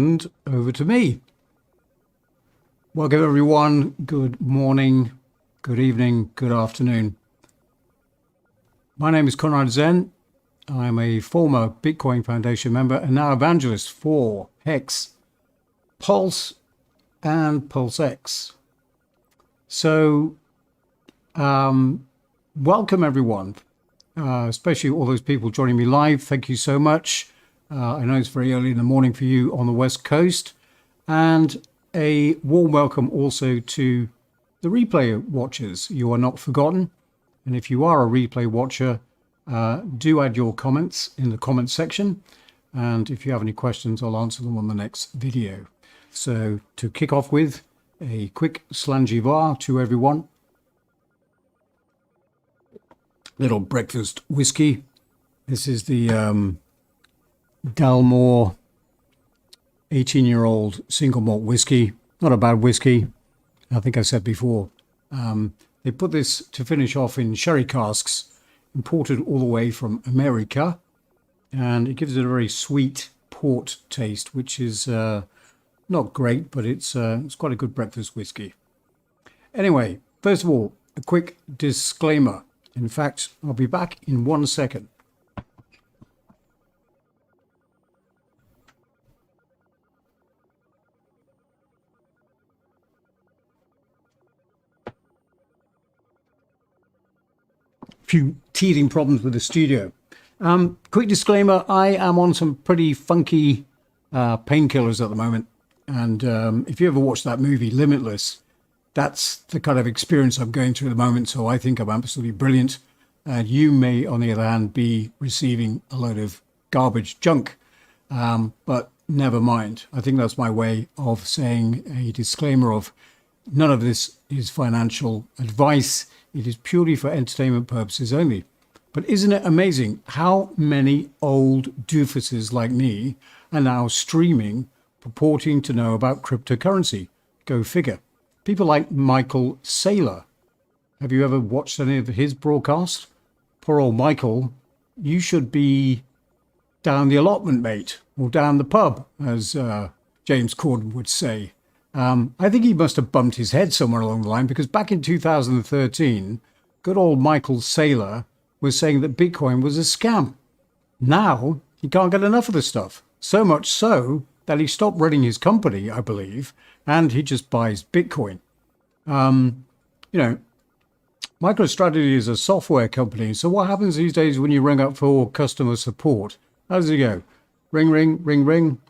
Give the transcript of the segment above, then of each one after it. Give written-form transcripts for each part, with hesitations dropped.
and over to me. Welcome everyone. Good morning, good evening, good afternoon. My name is Conrad Zen. I'm a former Bitcoin Foundation member and now evangelist for Hex, Pulse and PulseX. So welcome everyone, especially all those people joining me live. Thank you so much. I know it's very early in the morning for you on the West Coast, and a warm welcome also to the replay watchers. You are not forgotten, and if you are a replay watcher, do add your comments in the comment section, and if you have any questions, I'll answer them on the next video. So to kick off with, a quick slanjivar to everyone. Little breakfast whiskey. This is the Dalmore 18-year-old single malt whiskey. Not a bad whiskey. I think I said before. They put this to finish off in sherry casks, imported all the way from America, and it gives it a very sweet port taste, which is not great, but it's quite a good breakfast whiskey. Anyway, first of all, a quick disclaimer. In fact, I'll be back in 1 second. Few teething problems with the studio. Quick disclaimer, I am on some pretty funky painkillers at the moment, and if you ever watched that movie Limitless, that's the kind of experience I'm going through at the moment, so I think I'm absolutely brilliant. You may, on the other hand, be receiving a load of garbage junk, but never mind. I think that's my way of saying a disclaimer of none of this is financial advice. It is purely for entertainment purposes only. But isn't it amazing how many old doofuses like me are now streaming, purporting to know about cryptocurrency? Go figure. People like Michael Saylor. Have you ever watched any of his broadcasts? Poor old Michael, you should be down the allotment, mate, or down the pub, as James Corden would say. I think he must have bumped his head somewhere along the line, because back in 2013, good old Michael Saylor was saying that Bitcoin was a scam. Now he can't get enough of the stuff. So much so that he stopped running his company, I believe, and he just buys Bitcoin. MicroStrategy is a software company. So what happens these days when you ring up for customer support? How does it go? Ring, ring, ring, ring.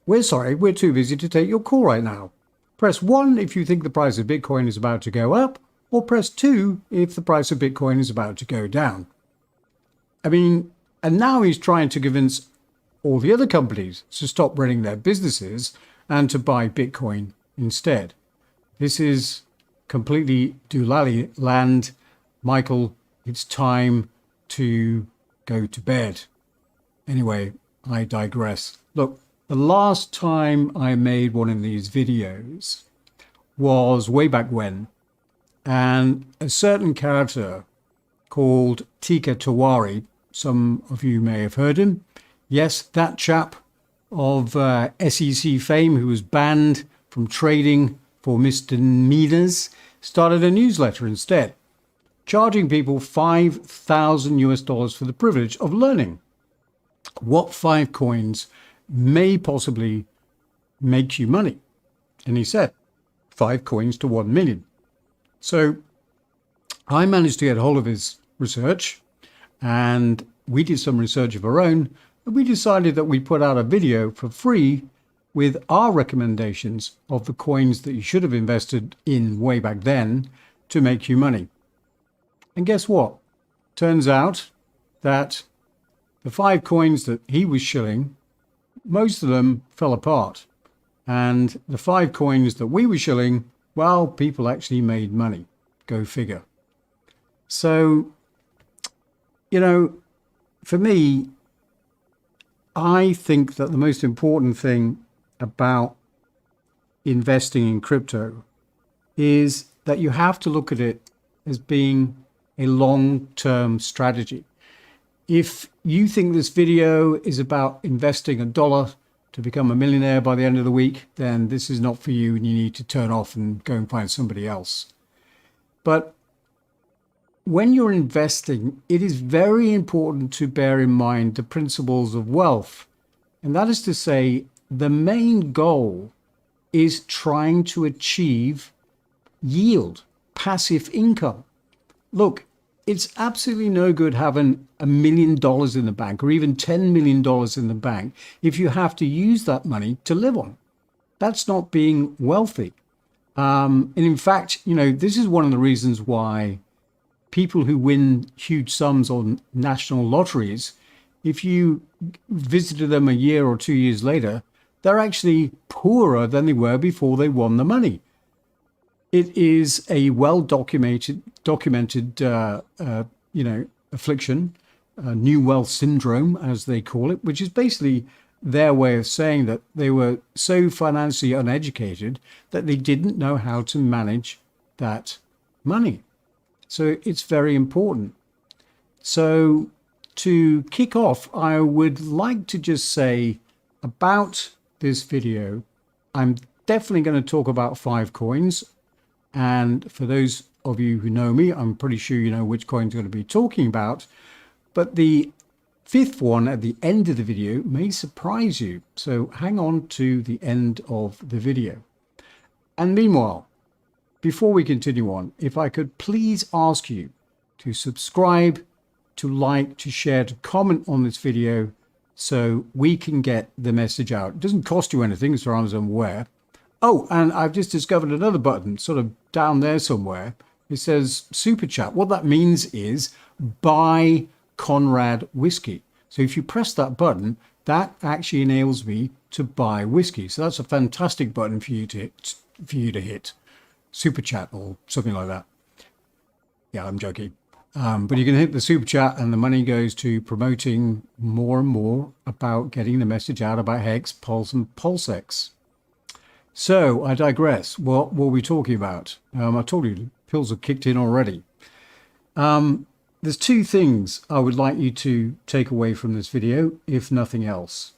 We're sorry, we're too busy to take your call right now. Press 1 if you think the price of Bitcoin is about to go up, or press 2 if the price of Bitcoin is about to go down. I mean, and now he's trying to convince all the other companies to stop running their businesses and to buy Bitcoin instead. This is completely doolally land. Michael, it's time to go to bed. Anyway, I digress. Look, the last time I made one of these videos was way back when, and a certain character called Tika Tawari, some of you may have heard him. Yes, that chap of SEC fame who was banned from trading for misdemeanors started a newsletter instead, charging people $5,000 for the privilege of learning what 5 coins may possibly make you money. And he said 5 coins to 1 million. So I managed to get hold of his research, and we did some research of our own, and we decided that we'd put out a video for free with our recommendations of the coins that you should have invested in way back then to make you money. And guess what? Turns out that the 5 coins that he was shilling, most of them fell apart. And the 5 coins that we were shilling, well, people actually made money. Go figure. So, for me, I think that the most important thing about investing in crypto is that you have to look at it as being a long-term strategy. If you think this video is about investing $1 to to become a millionaire by the end of the week, then this is not for you and you need to turn off and go and find somebody else. But when you're investing, it is very important to bear in mind the principles of wealth. And that is to say, the main goal is trying to achieve yield, passive income. Look, it's absolutely no good having $1 million in the bank or even $10 million in the bank if you have to use that money to live on. That's not being wealthy. And in fact, this is one of the reasons why people who win huge sums on national lotteries, if you visited them a year or 2 years later, they're actually poorer than they were before they won the money. It is a well-documented affliction, new wealth syndrome, as they call it, which is basically their way of saying that they were so financially uneducated that they didn't know how to manage that money. So it's very important. So to kick off, I would like to just say about this video, I'm definitely going to talk about 5 coins. And for those of you who know me, I'm pretty sure you know which coins I'm going to be talking about. But the 5th one at the end of the video may surprise you. So hang on to the end of the video. And meanwhile, before we continue on, if I could please ask you to subscribe, to like, to share, to comment on this video so we can get the message out. It doesn't cost you anything as far as I'm aware. Oh, and I've just discovered another button sort of down there somewhere. It says Super Chat. What that means is buy Conrad whiskey. So if you press that button, that actually enables me to buy whiskey. So that's a fantastic button for you to hit. Super Chat or something like that. Yeah, I'm joking. But you can hit the Super Chat and the money goes to promoting more and more about getting the message out about Hex, Pulse and PulseX. So I digress. What were we talking about? I told you, pills have kicked in already. There's 2 things I would like you to take away from this video, if nothing else.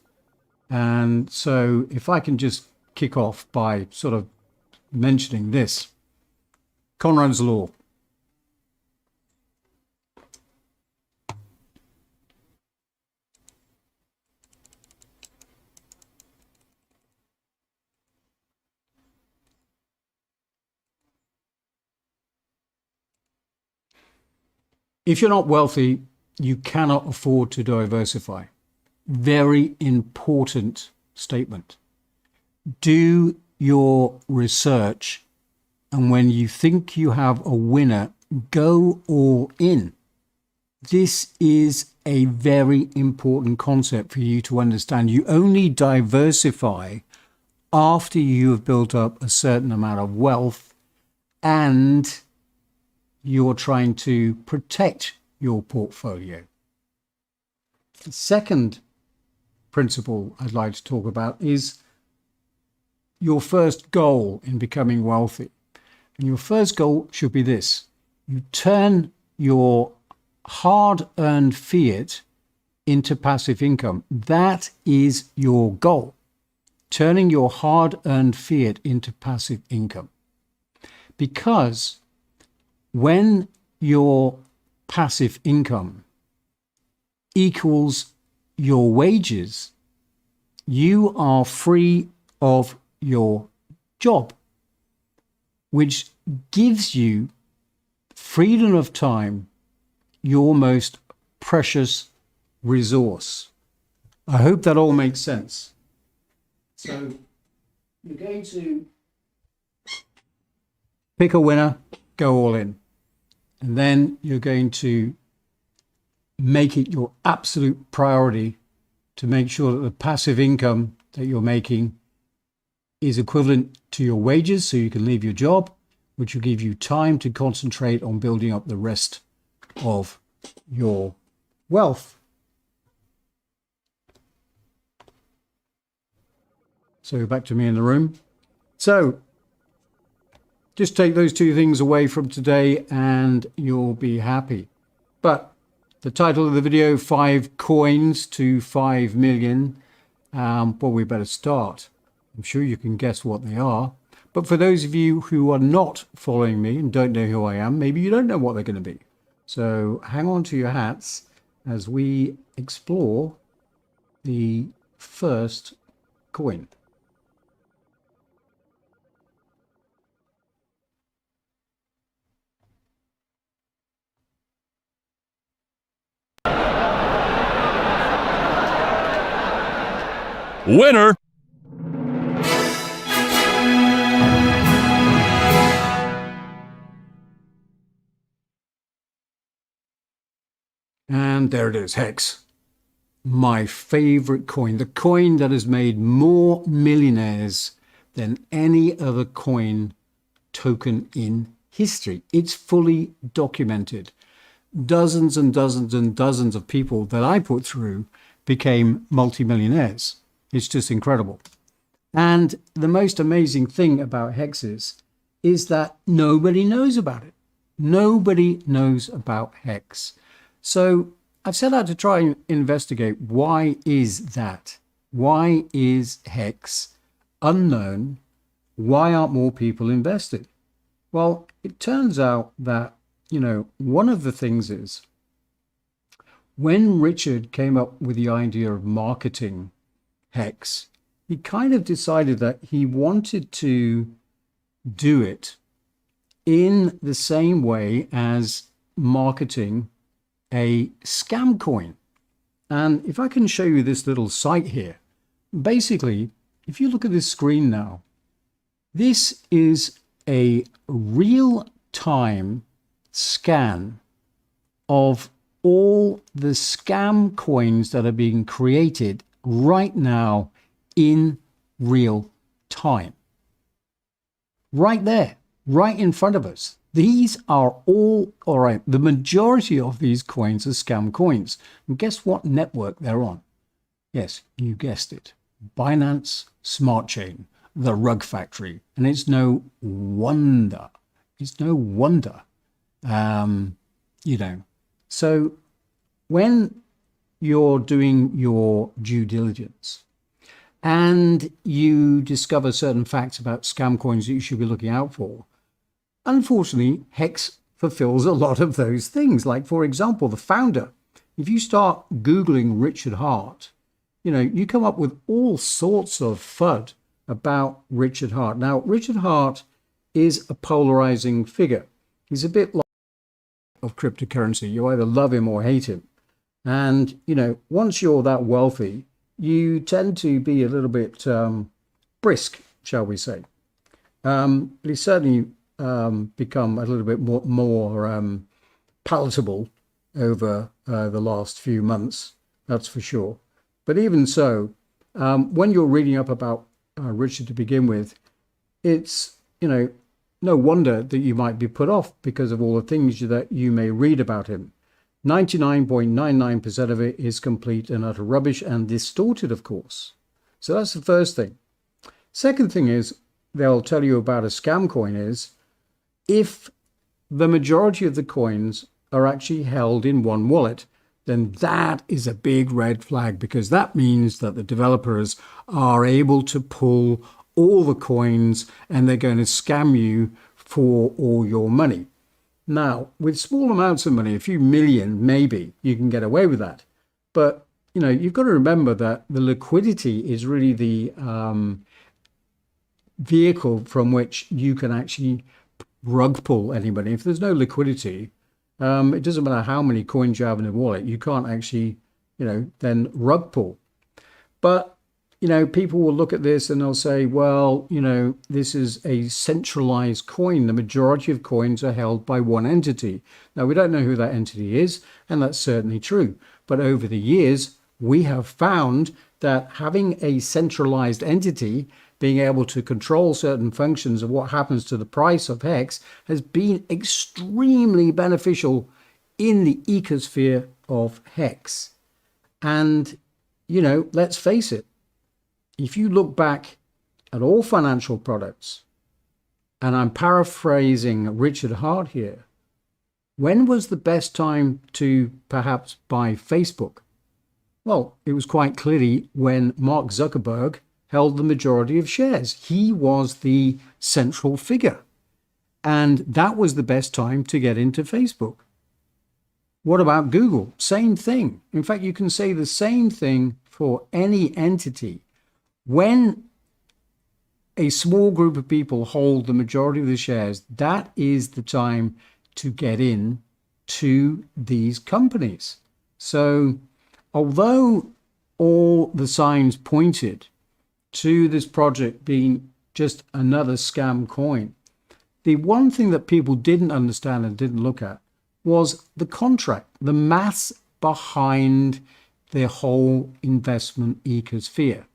And so if I can just kick off by sort of mentioning this. Conrad's law. If you're not wealthy, you cannot afford to diversify. Very important statement. Do your research, and when you think you have a winner, go all in. This is a very important concept for you to understand. You only diversify after you have built up a certain amount of wealth and you're trying to protect your portfolio. The second principle I'd like to talk about is your first goal in becoming wealthy. And your first goal should be this. You turn your hard-earned fiat into passive income. That is your goal. Turning your hard-earned fiat into passive income. Because when your passive income equals your wages, you are free of your job, which gives you freedom of time, your most precious resource. I hope that all makes sense. So you're going to pick a winner, go all in. And then you're going to make it your absolute priority to make sure that the passive income that you're making is equivalent to your wages so you can leave your job, which will give you time to concentrate on building up the rest of your wealth. So back to me in the room. So just take those 2 things away from today and you'll be happy. But the title of the video, 5 coins to 5 million. Well, we better start. I'm sure you can guess what they are. But for those of you who are not following me and don't know who I am, maybe you don't know what they're going to be. So hang on to your hats as we explore the first coin. Winner! And there it is, Hex. My favorite coin, the coin that has made more millionaires than any other coin token in history. It's fully documented. Dozens and dozens and dozens of people that I put through became multimillionaires. It's just incredible. And the most amazing thing about hexes is that nobody knows about it. Nobody knows about hex. So I've set out to try and investigate, why is that? Why is hex unknown? Why aren't more people invested? Well, it turns out that, one of the things is when Richard came up with the idea of marketing hex, he kind of decided that he wanted to do it in the same way as marketing a scam coin. And if I can show you this little site here, basically, if you look at this screen now, this is a real-time scan of all the scam coins that are being created right now in real time. Right there, right in front of us. These are all right. The majority of these coins are scam coins. And guess what network they're on? Yes, you guessed it. Binance Smart Chain, the rug factory. And it's no wonder. It's no wonder. So when you're doing your due diligence and you discover certain facts about scam coins that you should be looking out for, unfortunately, hex fulfills a lot of those things. Like, for example, the founder. If you start Googling Richard Heart, you come up with all sorts of FUD about Richard Heart. Now, Richard Heart is a polarizing figure. He's a bit like of cryptocurrency. You either love him or hate him. And, once you're that wealthy, you tend to be a little bit brisk, shall we say. But he's certainly become a little bit more palatable over the last few months, that's for sure. But even so, when you're reading up about Richard to begin with, it's, no wonder that you might be put off because of all the things that you may read about him. 99.99% of it is complete and utter rubbish and distorted, of course. So that's the first thing. Second thing is, they'll tell you about a scam coin is, if the majority of the coins are actually held in one wallet, then that is a big red flag, because that means that the developers are able to pull all the coins and they're going to scam you for all your money. Now, with small amounts of money, a few million, maybe you can get away with that. But, you've got to remember that the liquidity is really the vehicle from which you can actually rug pull anybody. If there's no liquidity, it doesn't matter how many coins you have in a wallet, you can't actually, then rug pull. But, people will look at this and they'll say, well, this is a centralized coin. The majority of coins are held by one entity. Now, we don't know who that entity is, and that's certainly true. But over the years, we have found that having a centralized entity, being able to control certain functions of what happens to the price of hex, has been extremely beneficial in the ecosphere of hex. And, let's face it, if you look back at all financial products, and I'm paraphrasing Richard Hart here, when was the best time to perhaps buy Facebook? Well, it was quite clearly when Mark Zuckerberg held the majority of shares. He was the central figure. And that was the best time to get into Facebook. What about Google? Same thing. In fact, you can say the same thing for any entity. When a small group of people hold the majority of the shares, that is the time to get in to these companies. So although all the signs pointed to this project being just another scam coin, the one thing that people didn't understand and didn't look at was the contract, the maths behind the whole investment ecosphere.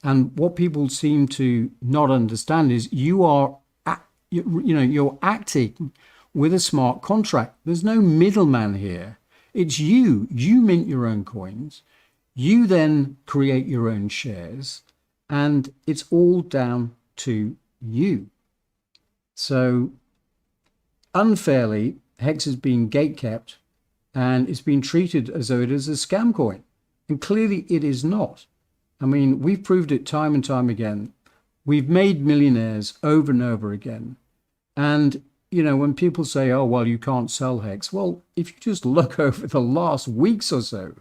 And what people seem to not understand is you're acting with a smart contract. There's no middleman here. It's you. You mint your own coins. You then create your own shares, and it's all down to you. So unfairly, Hex has been gatekept and it's been treated as though it is a scam coin. And clearly it is not. I mean, we've proved it time and time again. We've made millionaires over and over again. And, when people say, oh, well, you can't sell Hex. Well, if you just look over the last weeks or so,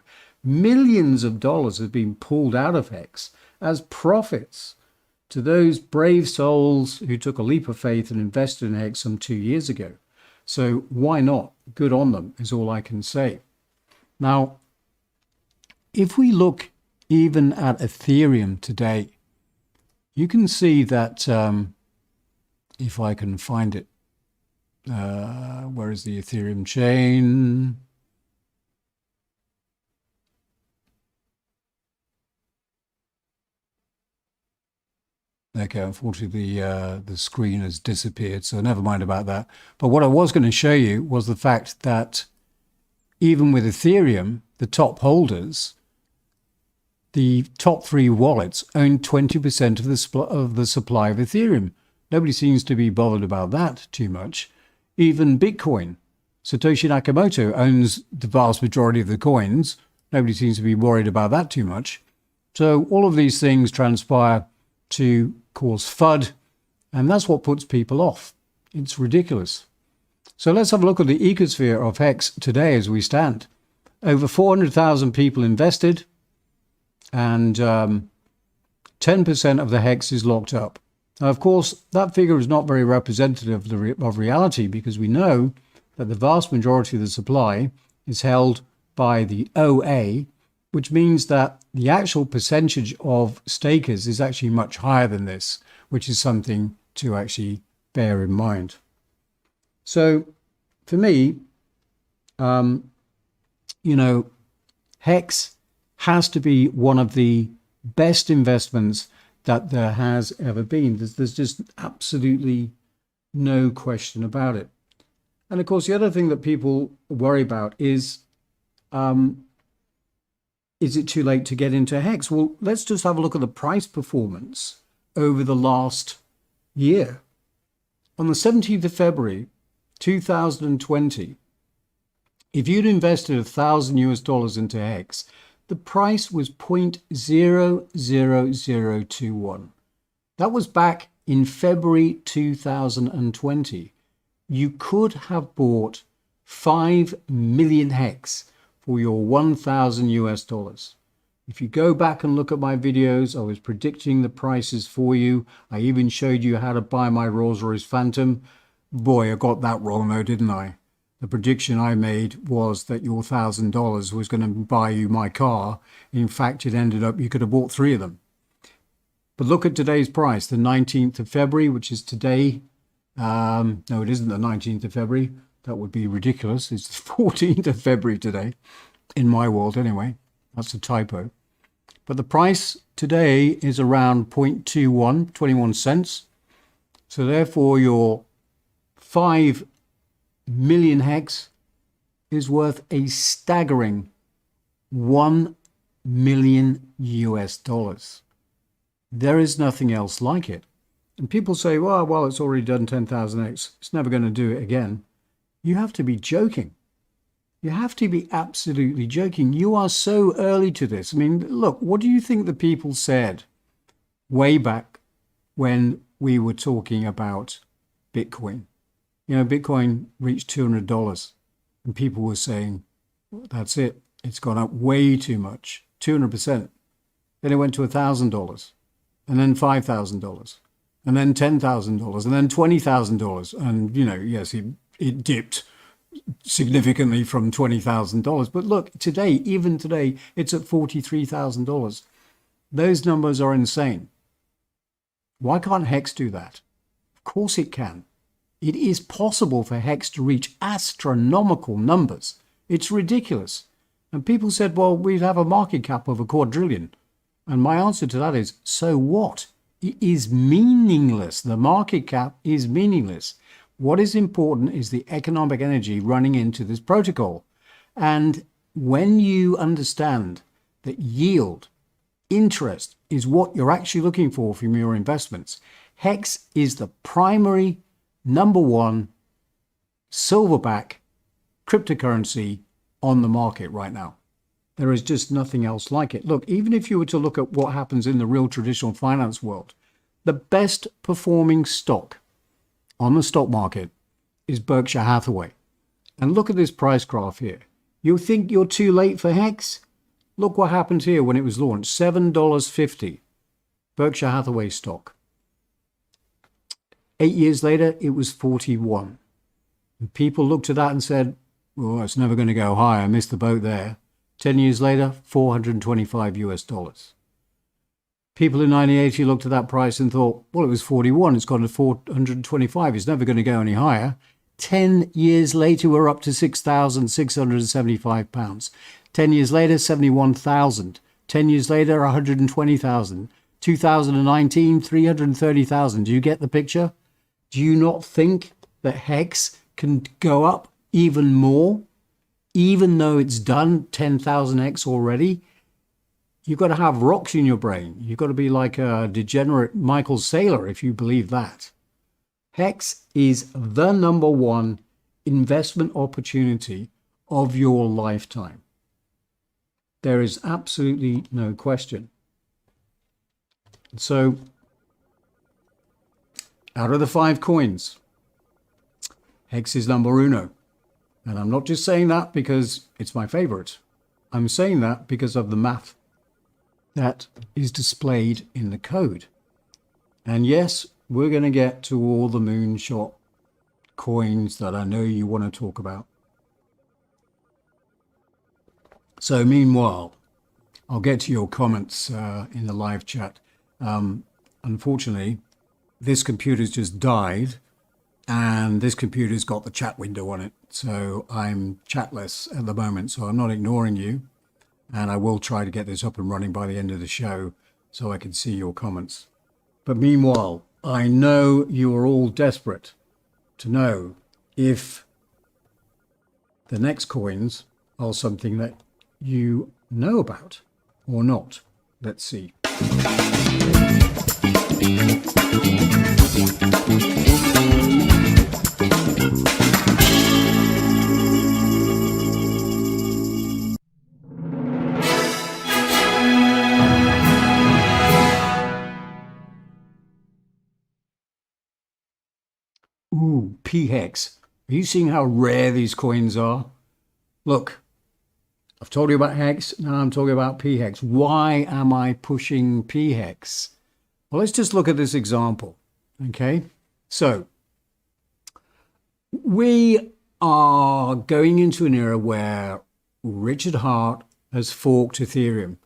millions of dollars have been pulled out of Hex as profits to those brave souls who took a leap of faith and invested in Hex some 2 years ago. So why not? Good on them is all I can say. Now, if we look even at Ethereum today, you can see that, if I can find it, where is the Ethereum chain? Okay, unfortunately, the screen has disappeared, so never mind about that. But what I was going to show you was the fact that even with Ethereum, the top holders, the top 3 wallets own 20% of the supply of Ethereum. Nobody seems to be bothered about that too much. Even Bitcoin, Satoshi Nakamoto owns the vast majority of the coins. Nobody seems to be worried about that too much. So all of these things transpire to cause FUD, and that's what puts people off. It's ridiculous. So let's have a look at the ecosphere of Hex today as we stand. Over 400,000 people invested, and 10% of the Hex is locked up. Now, of course, that figure is not very representative of reality, because we know that the vast majority of the supply is held by the OA, which means that the actual percentage of stakers is actually much higher than this, which is something to actually bear in mind. So for me, Hex has to be one of the best investments that there has ever been. There's just absolutely no question about it. And of course, the other thing that people worry about is it too late to get into Hex? Well, let's just have a look at the price performance over the last year. On the 17th of February, 2020, if you'd invested $1,000 into Hex, the price was 0.00021. That was back in February 2020. You could have bought 5 million Hex for your $1,000. If you go back and look at my videos, I was predicting the prices for you. I even showed you how to buy my Rolls-Royce Phantom. Boy, I got that wrong though, didn't I? The prediction I made was that your $1,000 was going to buy you my car. In fact, it ended up you could have bought 3 of them. But look at today's price, the 19th of February, which is today. No, it isn't the 19th of February. That would be ridiculous. It's the 14th of February today, in my world anyway. That's a typo. But the price today is around 21 cents. So therefore your 5 million Hex is worth a staggering $1 million. There is nothing else like it. And people say, well, it's already done 10,000 Hex. It's never going to do it again. You have to be joking. You have to be absolutely joking. You are so early to this. I mean, look, what do you think the people said way back when we were talking about Bitcoin? You know, Bitcoin reached $200 and people were saying, that's it. It's gone up way too much, 200%. Then it went to $1,000 and then $5,000 and then $10,000 and then $20,000. And, you know, yes, it dipped significantly from $20,000. But look, today, even today, it's at $43,000. Those numbers are insane. Why can't Hex do that? Of course it can. It is possible for Hex to reach astronomical numbers. It's ridiculous. And people said, well, we'd have a market cap of $250 billion. And my answer to that is, so what? It is meaningless. The market cap is meaningless. What is important is the economic energy running into this protocol. And when you understand that yield, interest is what you're actually looking for from your investments, Hex is the primary number one silverback cryptocurrency on the market right now. There is just nothing else like it. Look, even if you were to look at what happens in the real traditional finance world, the best performing stock on the stock market is Berkshire Hathaway. And look at this price graph here. You think you're too late for Hex? Look what happened here when it was launched, $7.50, Berkshire Hathaway stock. 8 years later, it was 41. And people looked at that and said, well, it's never going to go higher. I missed the boat there. 10 years later, 425 US dollars. People in 1980 looked at that price and thought, well, it was 41. It's gone to 425. It's never going to go any higher. 10 years later, we're up to 6,675 pounds. 10 years later, 71,000. 10 years later, 120,000. 2019, 330,000. Do you get the picture? Do you not think that Hex can go up even more, even though it's done 10,000x already? You've got to have rocks in your brain. You've got to be like a degenerate Michael Saylor if you believe that. Hex is the number one investment opportunity of your lifetime. There is absolutely no question. So, out of the 5 coins, Hex is number uno. And I'm not just saying that because it's my favorite. I'm saying that because of the math that is displayed in the code. And yes, we're going to get to all the moonshot coins that I know you want to talk about. So meanwhile, I'll get to your comments in the live chat. Unfortunately, this computer's just died and this computer's got the chat window on it. So I'm chatless at the moment, so I'm not ignoring you. And I will try to get this up and running by the end of the show so I can see your comments. But meanwhile, I know you are all desperate to know if the next coins are something that you know about or not. Let's see. Ooh, P-Hex. Are you seeing how rare these coins are? Look, I've told you about Hex, now I'm talking about P-Hex. Why am I pushing P-Hex? Well, let's just look at this example, okay? So, we are going into an era where Richard Hart has forked Ethereum.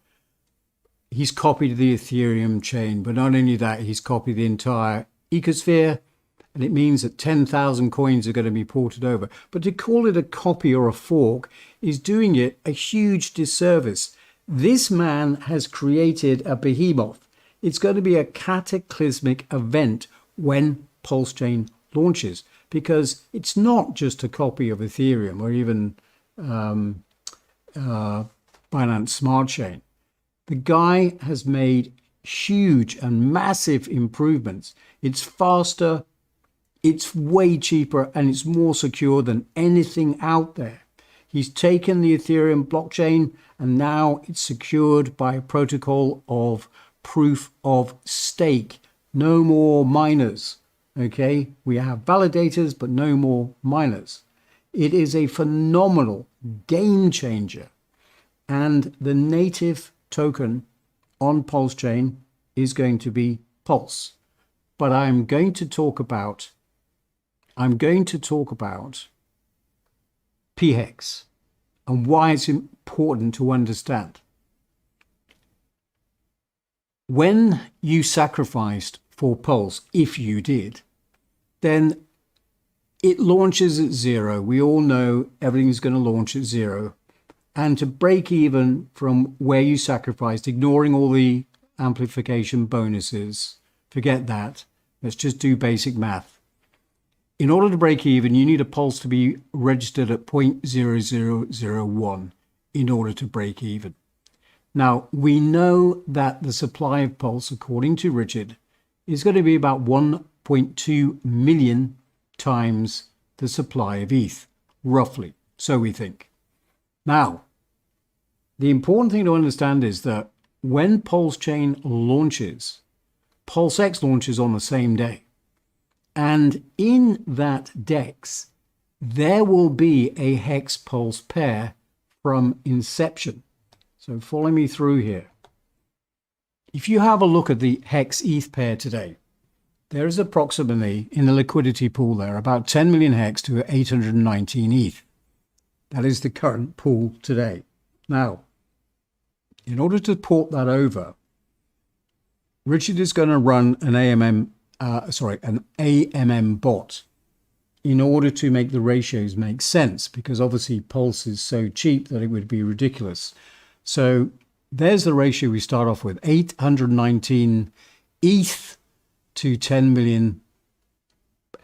He's copied the Ethereum chain, but not only that, he's copied the entire ecosphere, and it means that 10,000 coins are going to be ported over. But to call it a copy or a fork is doing it a huge disservice. This man has created a behemoth. It's going to be a cataclysmic event when PulseChain launches, because it's not just a copy of Ethereum or even Binance Smart Chain. The guy has made huge and massive improvements. It's faster, it's way cheaper, and it's more secure than anything out there. He's taken the Ethereum blockchain and now it's secured by a protocol of proof of stake. No more miners. Okay, we have validators, but no more miners. It is a phenomenal game changer. And the native token on PulseChain is going to be Pulse. But I'm going to talk about PHEX and why it's important to understand. When you sacrificed for Pulse, if you did, then it launches at 0. We all know everything's going to launch at 0. And to break even from where you sacrificed, ignoring all the amplification bonuses, forget that. Let's just do basic math. In order to break even, you need a Pulse to be registered at 0.0001 in order to break even. Now, we know that the supply of Pulse, according to Richard, is going to be about 1.2 million times the supply of ETH, roughly. So we think. Now, the important thing to understand is that when PulseChain launches, PulseX launches on the same day. And in that DEX, there will be a hex pulse pair from inception. So follow me through here. If you have a look at the hex ETH pair today, there is approximately, in the liquidity pool there, about 10 million hex to 819 ETH. That is the current pool today. Now, in order to port that over, Richard is going to run an AMM bot in order to make the ratios make sense, because obviously Pulse is so cheap that it would be ridiculous. So there's the ratio we start off with, 819 ETH to 10 million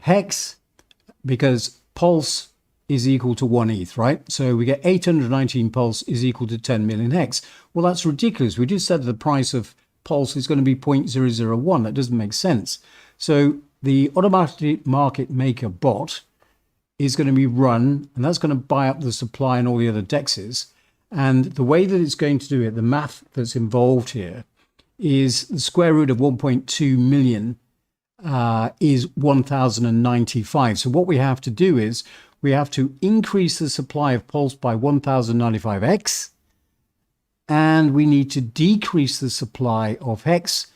hex, because Pulse is equal to 1 ETH, right? So we get 819 Pulse is equal to 10 million hex. Well, that's ridiculous. We just said the price of Pulse is going to be 0.001. That doesn't make sense. So the automatic market maker bot is going to be run, and that's going to buy up the supply and all the other dexes. And the way that it's going to do it, the math that's involved here, is the square root of 1.2 million is 1,095. So what we have to do is we have to increase the supply of Pulse by 1,095x, and we need to decrease the supply of hex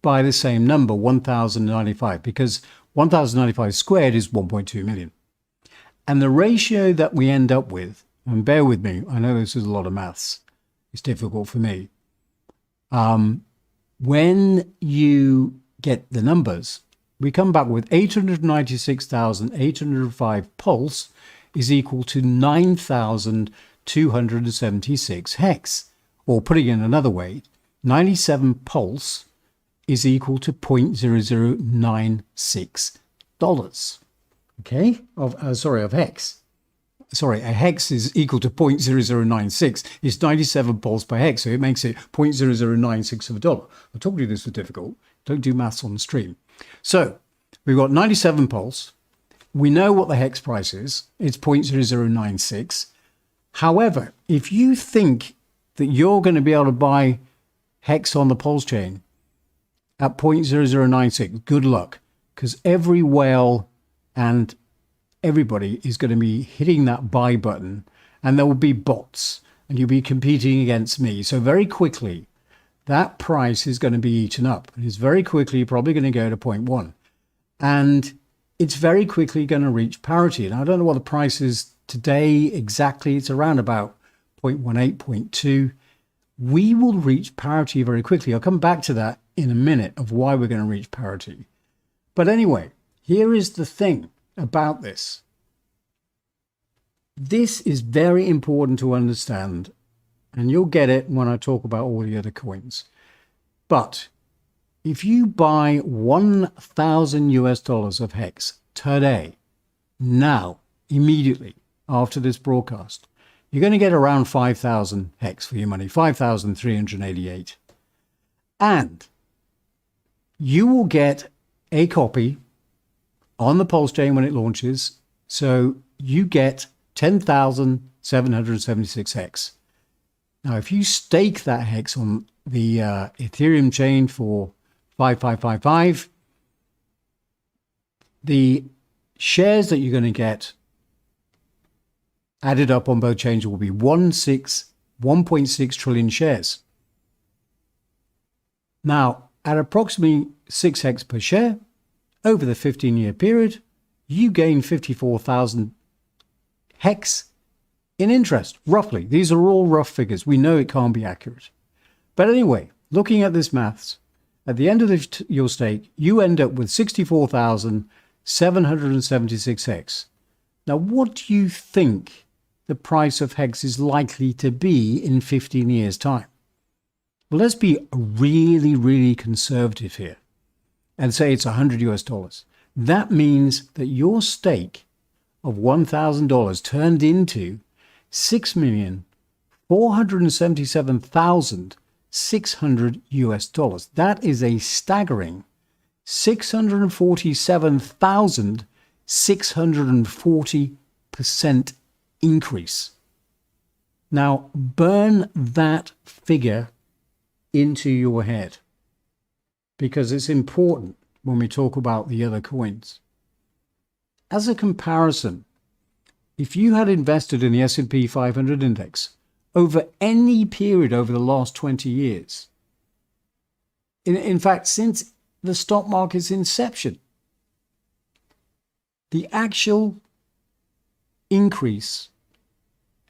by the same number, 1,095, because 1,095 squared is 1.2 million. And the ratio that we end up with, and bear with me, I know this is a lot of maths, it's difficult for me. When you get the numbers, we come back with 896,805 Pulse is equal to 9,276 hex. Or putting it another way, 97 Pulse is equal to $0.0096. Okay, of hex. Sorry, a hex is equal to 0.0096. It's 97 Pulse per hex, so it makes it 0.0096 of a dollar. I told you this was difficult. Don't do maths on the stream. So we've got 97 Pulse. We know what the hex price is. It's 0.0096. However, if you think that you're going to be able to buy hex on the PulseChain at 0.0096, good luck, because every whale and everybody is going to be hitting that buy button, and there will be bots, and you'll be competing against me. So very quickly, that price is going to be eaten up. And it's very quickly probably going to go to 0.1. And it's very quickly going to reach parity. And I don't know what the price is today exactly. It's around about 0.18, 0.2. We will reach parity very quickly. I'll come back to that in a minute of why we're going to reach parity. But anyway, here is the thing about this. This is very important to understand, and you'll get it when I talk about all the other coins. But if you buy 1,000 US dollars of hex today, now, immediately after this broadcast, you're going to get around 5,000 hex for your money, 5,388. And you will get a copy on the PulseChain when it launches. So you get 10,000 776 hex. Now, if you stake that hex on the Ethereum chain for 5555, the shares that you're going to get added up on both chains will be 1.6 trillion shares. Now, at approximately 6 hex per share, over the 15-year period, you gain 54,000 hex in interest, roughly. These are all rough figures. We know it can't be accurate. But anyway, looking at this maths, at the end of your stake, you end up with 64,776 hex. Now, what do you think the price of hex is likely to be in 15 years' time? Well, let's be really, really conservative here and say it's $100. That means that your stake of $1,000 turned into $6,477,600. That is a staggering $647,640% increase. Now, burn that figure into your head, because it's important when we talk about the other coins. As a comparison, if you had invested in the S&P 500 index over any period over the last 20 years, in fact, since the stock market's inception, the actual increase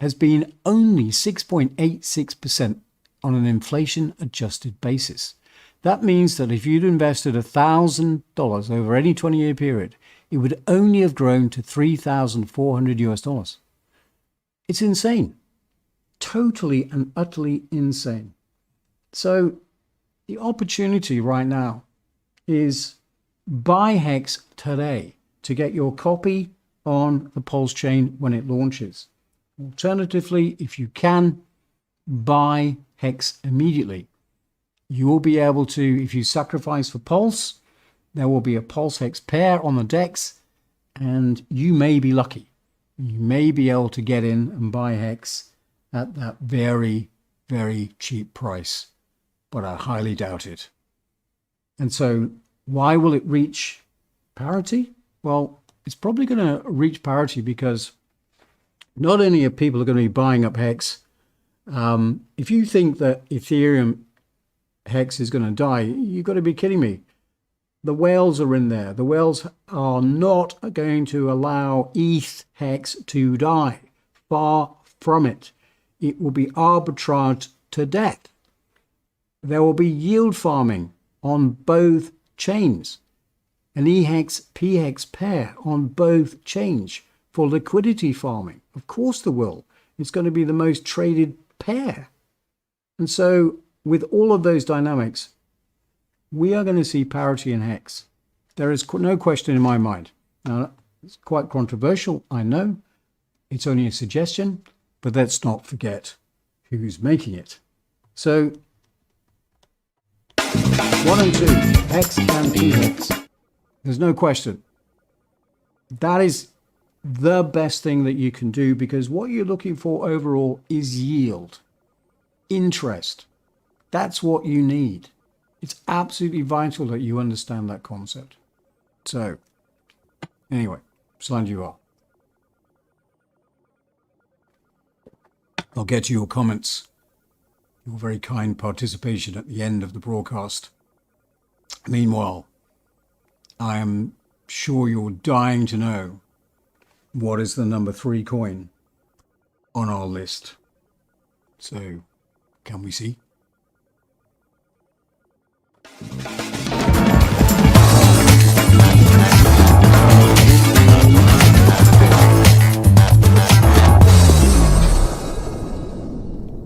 has been only 6.86% on an inflation-adjusted basis. That means that if you'd invested $1,000 over any 20-year period, it would only have grown to $3,400. It's insane. Totally and utterly insane. So the opportunity right now is buy hex today to get your copy on the PulseChain when it launches. Alternatively, if you can, buy hex immediately. You will be able to, if you sacrifice for Pulse, there will be a PulseX pair on the DEX, and you may be lucky. You may be able to get in and buy hex at that very, very cheap price, but I highly doubt it. And so why will it reach parity? Well, it's probably going to reach parity because not only are people going to be buying up hex, if you think that Ethereum hex is going to die, you've got to be kidding me. The whales are in there. The whales are not going to allow ETH hex to die. Far from it. It will be arbitraged to death. There will be yield farming on both chains. An EHEX PHEX pair on both chains for liquidity farming. Of course there will. It's going to be the most traded pair. And so with all of those dynamics, we are going to see parity in hex. There is no question in my mind. Now, it's quite controversial, I know. It's only a suggestion, but let's not forget who's making it. So, 1 and 2, hex and PHEX. There's no question. That is the best thing that you can do, because what you're looking for overall is yield, interest. That's what you need. It's absolutely vital that you understand that concept. So, anyway, signed you are. I'll get to your comments, your very kind participation at the end of the broadcast. Meanwhile, I am sure you're dying to know what is the number 3 coin on our list. So, can we see?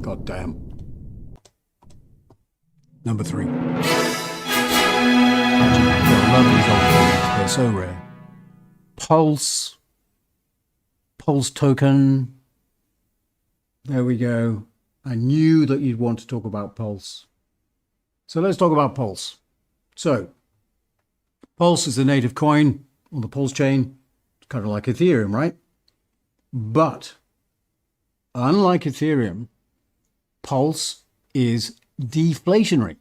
God damn. Number 3. I love these old coins. They're so rare. Pulse token. There we go. I knew that you'd want to talk about Pulse. So let's talk about Pulse. So, Pulse is a native coin on the PulseChain. It's kind of like Ethereum, right? But unlike Ethereum, Pulse is deflationary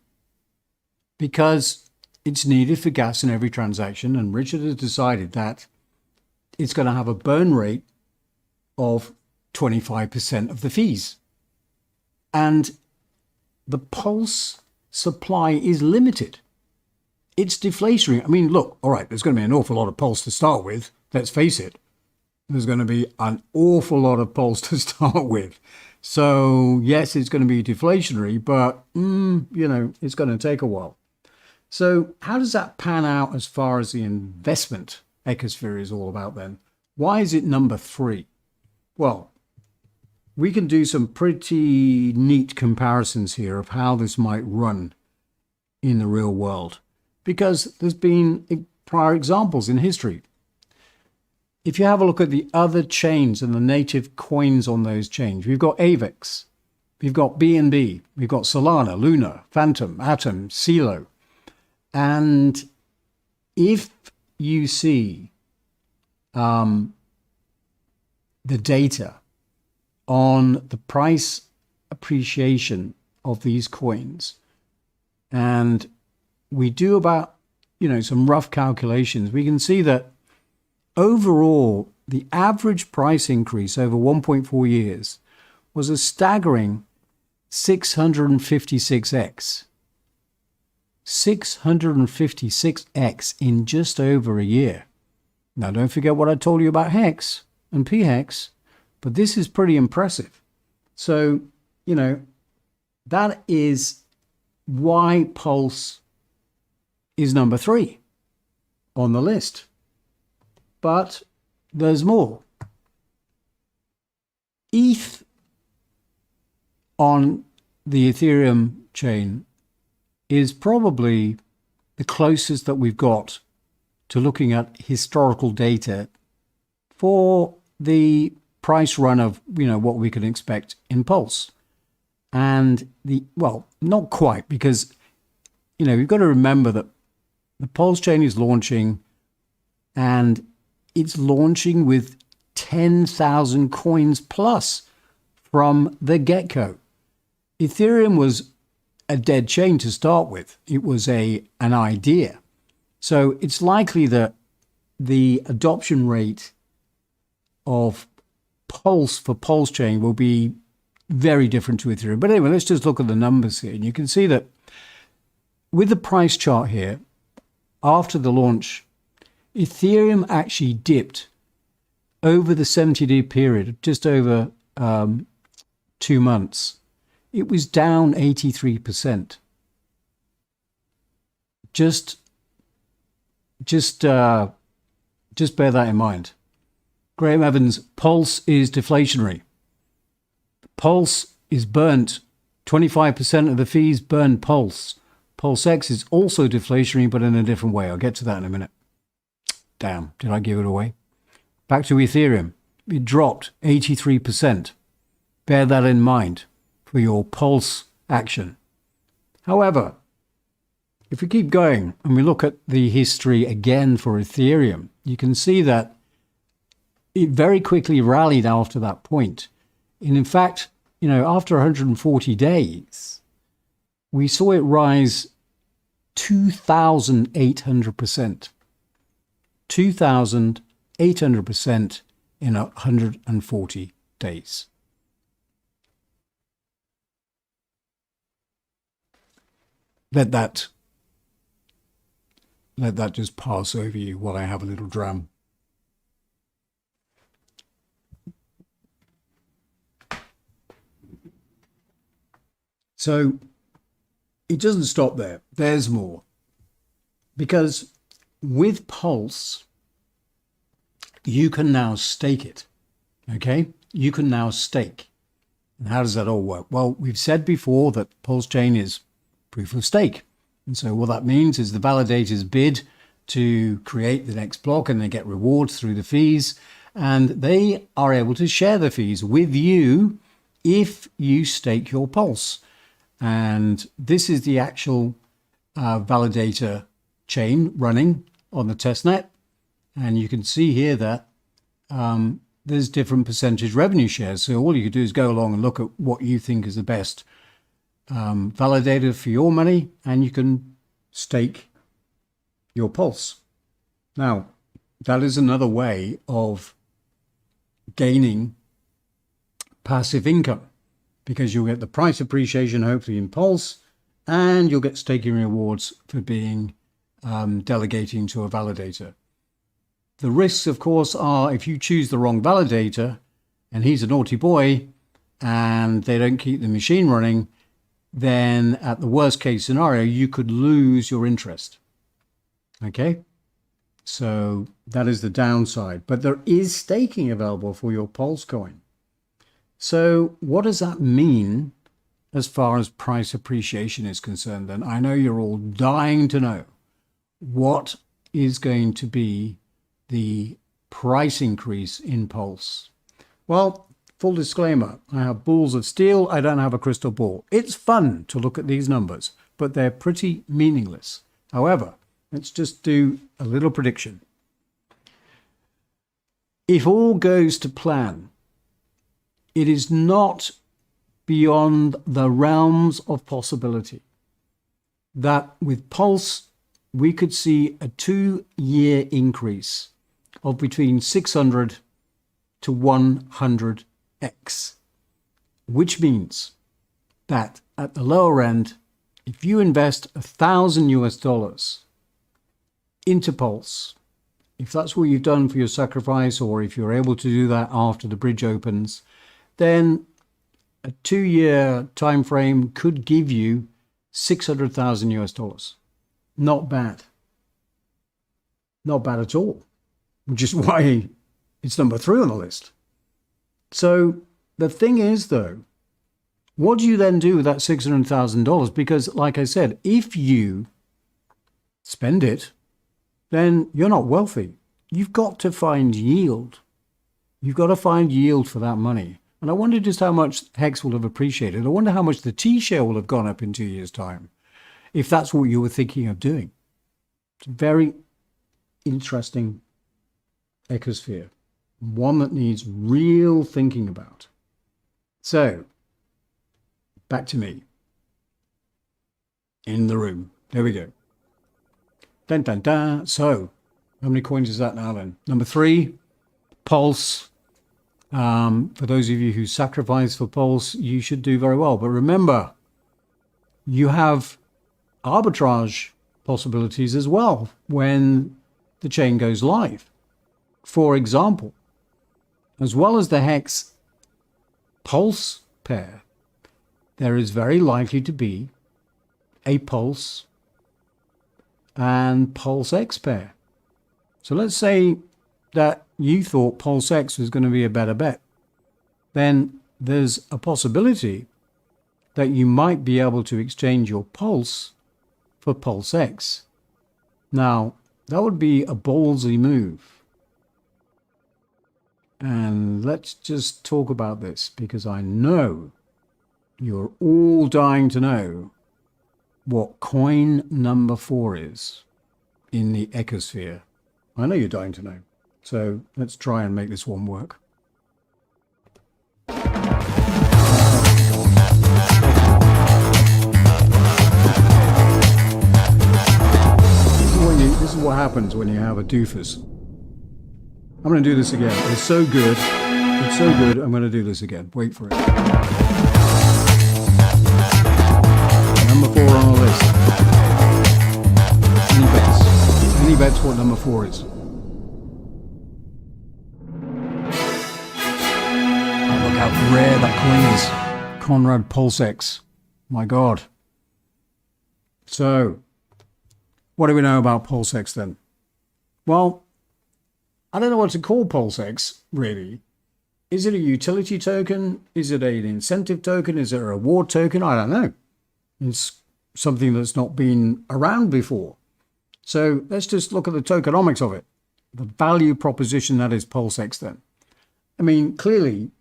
because it's needed for gas in every transaction. And Richard has decided that it's going to have a burn rate of 25% of the fees. And the Pulse supply is limited. It's deflationary. I mean, look, all right, there's going to be an awful lot of Pulse to start with. Let's face it. There's going to be an awful lot of Pulse to start with. So, yes, it's going to be deflationary, but, it's going to take a while. So how does that pan out as far as the investment ecosphere is all about then? Why is it number 3? Well, we can do some pretty neat comparisons here of how this might run in the real world, because there's been prior examples in history. If you have a look at the other chains and the native coins on those chains, we've got AVAX, we've got BNB, we've got Solana, Luna, Phantom, Atom, CeeLo. And if you see the data on the price appreciation of these coins, and we do about, some rough calculations, we can see that overall, the average price increase over 1.4 years was a staggering 656x. 656x in just over a year. Now, don't forget what I told you about Hex and PHEX, but this is pretty impressive. So, that is why Pulse is number 3 on the list. But there's more. ETH on the Ethereum chain is probably the closest that we've got to looking at historical data for the price run of, what we can expect in Pulse. And not quite, because, we've got to remember that the PulseChain is launching, and it's launching with 10,000 coins plus from the get-go. Ethereum was a dead chain to start with. It was an idea. So it's likely that the adoption rate of Pulse for PulseChain will be very different to Ethereum. But anyway, let's just look at the numbers here. And you can see that with the price chart here, after the launch, Ethereum actually dipped over the 70-day period, just over 2 months. It was down 83%. Just bear that in mind. Graham Evans, Pulse is deflationary. Pulse is burnt. 25% of the fees burn Pulse. PulseX is also deflationary, but in a different way. I'll get to that in a minute. Damn, did I give it away? Back to Ethereum. It dropped 83%. Bear that in mind for your Pulse action. However, if we keep going and we look at the history again for Ethereum, you can see that it very quickly rallied after that point. And in fact, after 140 days, we saw it rise 2,800%. 2,800% in 140 days. Let that just pass over you while I have a little dram. So it doesn't stop there. There's more. Because with Pulse, you can now stake it. Okay? You can now stake. And how does that all work? Well, we've said before that PulseChain is proof of stake. And so what that means is the validators bid to create the next block, and they get rewards through the fees, and they are able to share the fees with you if you stake your Pulse. And this is the actual validator chain running on the testnet. And you can see here that there's different percentage revenue shares. So all you could do is go along and look at what you think is the best validator for your money, and you can stake your pulse. Now, that is another way of gaining passive income, because you'll get the price appreciation hopefully in pulse, and you'll get staking rewards for being delegating to a validator. The risks, of course, are if you choose the wrong validator and he's a naughty boy and they don't keep the machine running, then at the worst case scenario, you could lose your interest. Okay? So that is the downside. But there is staking available for your Pulse coin. So what does that mean as far as price appreciation is concerned? Then I know you're all dying to know what is going to be the price increase in Pulse. Well, full disclaimer, I have balls of steel. I don't have a crystal ball. It's fun to look at these numbers, but they're pretty meaningless. However, let's just do a little prediction. If all goes to plan, it is not beyond the realms of possibility that with Pulse, we could see a 2-year increase of between 600 to 100x, which means that at the lower end, if you invest $1,000 into Pulse, if that's what you've done for your sacrifice, or if you're able to do that after the bridge opens, then a 2-year time frame could give you $600,000. Not bad. Not bad at all, which is why it's number 3 on the list. So the thing is, though, what do you then do with that $600,000? Because like I said, if you spend it, then you're not wealthy. You've got to find yield. You've got to find yield for that money. And I wonder just how much Hex will have appreciated. I wonder how much the T-share will have gone up in 2 years' time, if that's what you were thinking of doing. It's a very interesting ecosphere, one that needs real thinking about. So, back to me. In the room. There we go. Dun, dun, dun. So, how many coins is that now then? Number 3, Pulse. For those of you who sacrifice for Pulse, you should do very well. But remember, you have arbitrage possibilities as well when the chain goes live. For example, as well as the Hex Pulse pair, there is very likely to be a Pulse and PulseX pair. So let's say that you thought PulseX was going to be a better bet. Then there's a possibility that you might be able to exchange your Pulse for PulseX. Now, that would be a ballsy move. And let's just talk about this, because I know you're all dying to know what coin number 4 is in the ecosphere. I know you're dying to know. So let's try and make this one work. This is what happens when you have a doofus. I'm going to do this again. It's so good. It's so good. I'm going to do this again. Wait for it. Number 4 on the list. Any bets? Any bets what number 4 is? Look how rare that coin is. Conrad PulseX. My God. So, what do we know about PulseX then? Well, I don't know what to call PulseX, really. Is it a utility token? Is it an incentive token? Is it a reward token? I don't know. It's something that's not been around before. So let's just look at the tokenomics of it. The value proposition that is PulseX then. I mean, clearly,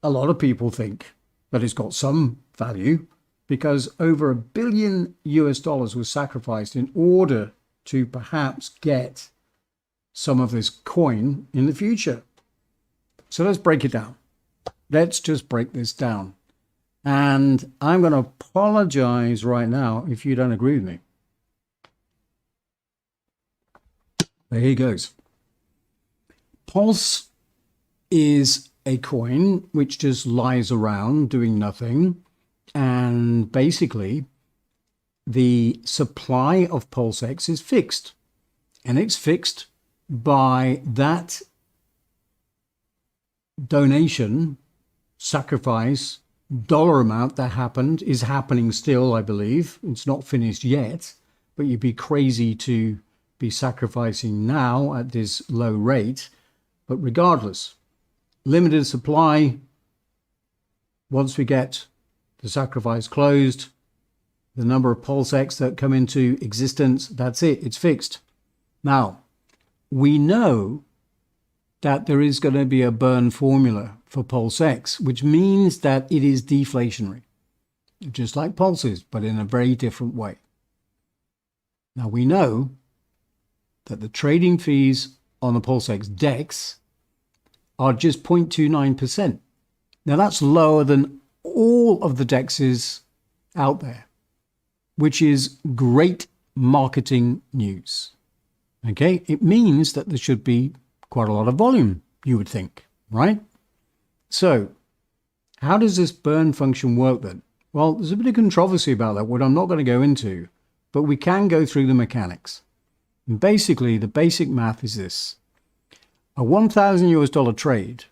a lot of people think that it's got some value, because over $1 billion was sacrificed in order to perhaps get some of this coin in the future. So let's break it down. Let's just break this down. And I'm going to apologize right now if you don't agree with me. There he goes. Pulse is a coin which just lies around doing nothing. And basically, the supply of PulseX is fixed. And it's fixed by that donation, sacrifice, dollar amount that happened, is happening still, I believe. It's not finished yet, but you'd be crazy to be sacrificing now at this low rate. But regardless, limited supply. Once we get the sacrifice closed, the number of PulseX that come into existence, that's it, it's fixed. Now, we know that there is going to be a burn formula for PulseX, which means that it is deflationary, just like Pulse is, but in a very different way. Now, we know that the trading fees on the PulseX DEX are just 0.29%. Now, that's lower than all of the DEXs out there, which is great marketing news. Okay, it means that there should be quite a lot of volume, you would think, right? So how does this burn function work then? Well, there's a bit of controversy about that, what I'm not going to go into, but we can go through the mechanics. And basically, the basic math is this. A $1,000 trade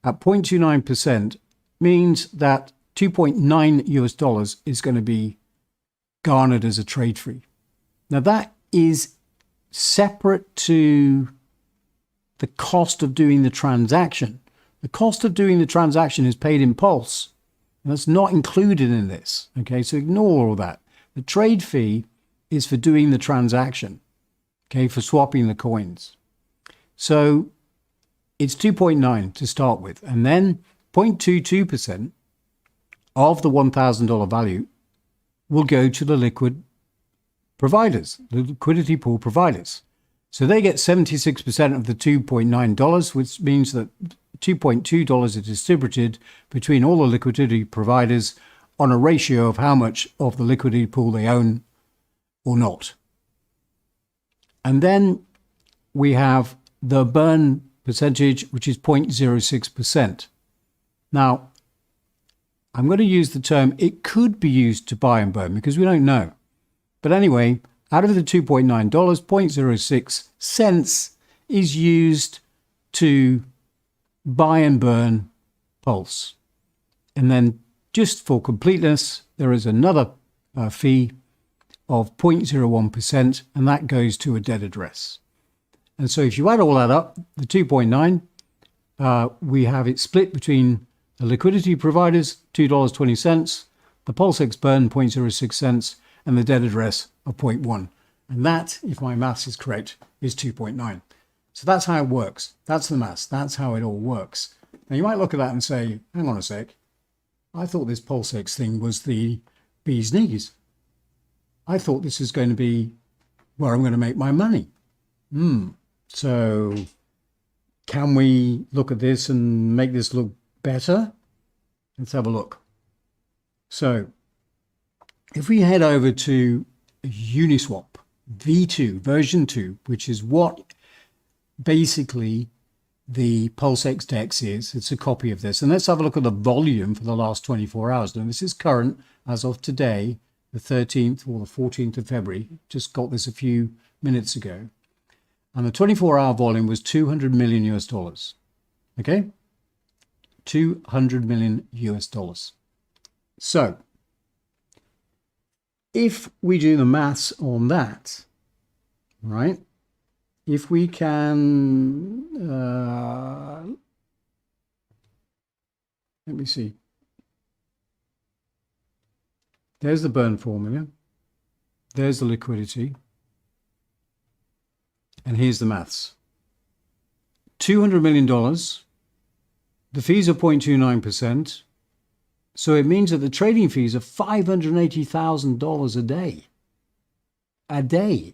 at 0.29% means that $2.9 is going to be garnered as a trade fee. Now that is separate to the cost of doing the transaction. The cost of doing the transaction is paid in Pulse, and that's not included in this. Okay, so ignore all that. The trade fee is for doing the transaction, okay, for swapping the coins. So it's 2.9 to start with, and then 0.22% of the $1,000 value will go to the liquid providers, the liquidity pool providers. So they get 76% of the $2.9, which means that $2.2 is distributed between all the liquidity providers on a ratio of how much of the liquidity pool they own or not. And then we have the burn percentage, which is 0.06%. Now, I'm going to use the term, it could be used to buy and burn because we don't know. But anyway, out of the $2.9, 0.06 cents is used to buy and burn Pulse. And then just for completeness, there is another fee of 0.01%, and that goes to a dead address. And so if you add all that up, the 2.9, we have it split between the liquidity providers, $2.20, the PulseX burn, 0.06 cents, and the dead address of 0.1. And that, if my maths is correct, is 2.9. So that's how it works. That's the maths. That's how it all works. Now you might look at that and say, hang on a sec. I thought this PulseX thing was the bee's knees. I thought this is going to be where I'm going to make my money. So can we look at this and make this look better? Let's have a look. So if we head over to Uniswap V2, version 2, which is what basically the PulseX DEX is, it's a copy of this. And let's have a look at the volume for the last 24 hours. Now, this is current as of today, the 13th or the 14th of February. Just got this a few minutes ago. And the 24-hour volume was $200 million US. Okay? $200 million US. So if we do the maths on that, right? If we can, let me see. There's the burn formula. There's the liquidity. And here's the maths. $200 million. The fees are 0.29%. So it means that the trading fees are $580,000 a day. A day.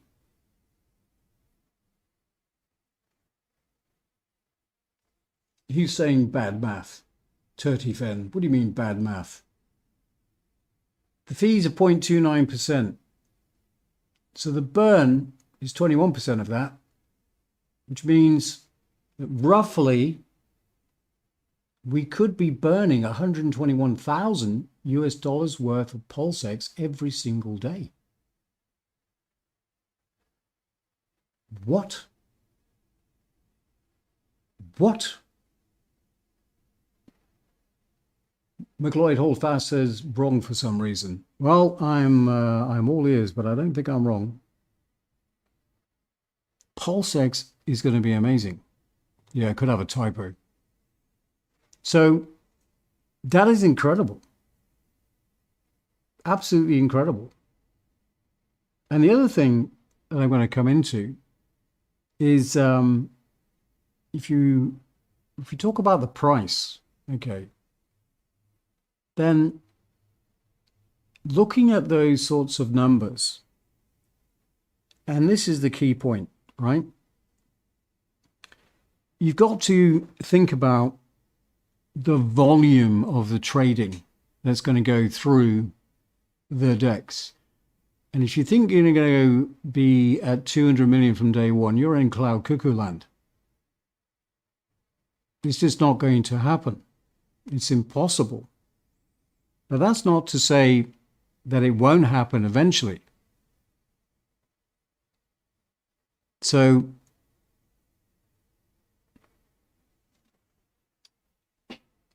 he's saying bad math. Turty Fen, what do you mean bad math? The fees are 0.29%. So the burn is 21% of that, which means that roughly we could be burning 121,000 US dollars worth of PulseX every single day. What? What? McLeod Holdfast says wrong for some reason. Well, I'm all ears, but I don't think I'm wrong. PulseX is going to be amazing. Yeah, I could have a typo. So that is incredible. Absolutely incredible. And the other thing that I'm going to come into is if you talk about the price, okay, then looking at those sorts of numbers, and this is the key point, right? You've got to think about the volume of the trading that's going to go through the DEX. And if you think you're going to be at 200 million from day one, you're in cloud cuckoo land. It's just not going to happen. It's impossible. Now, that's not to say that it won't happen eventually. So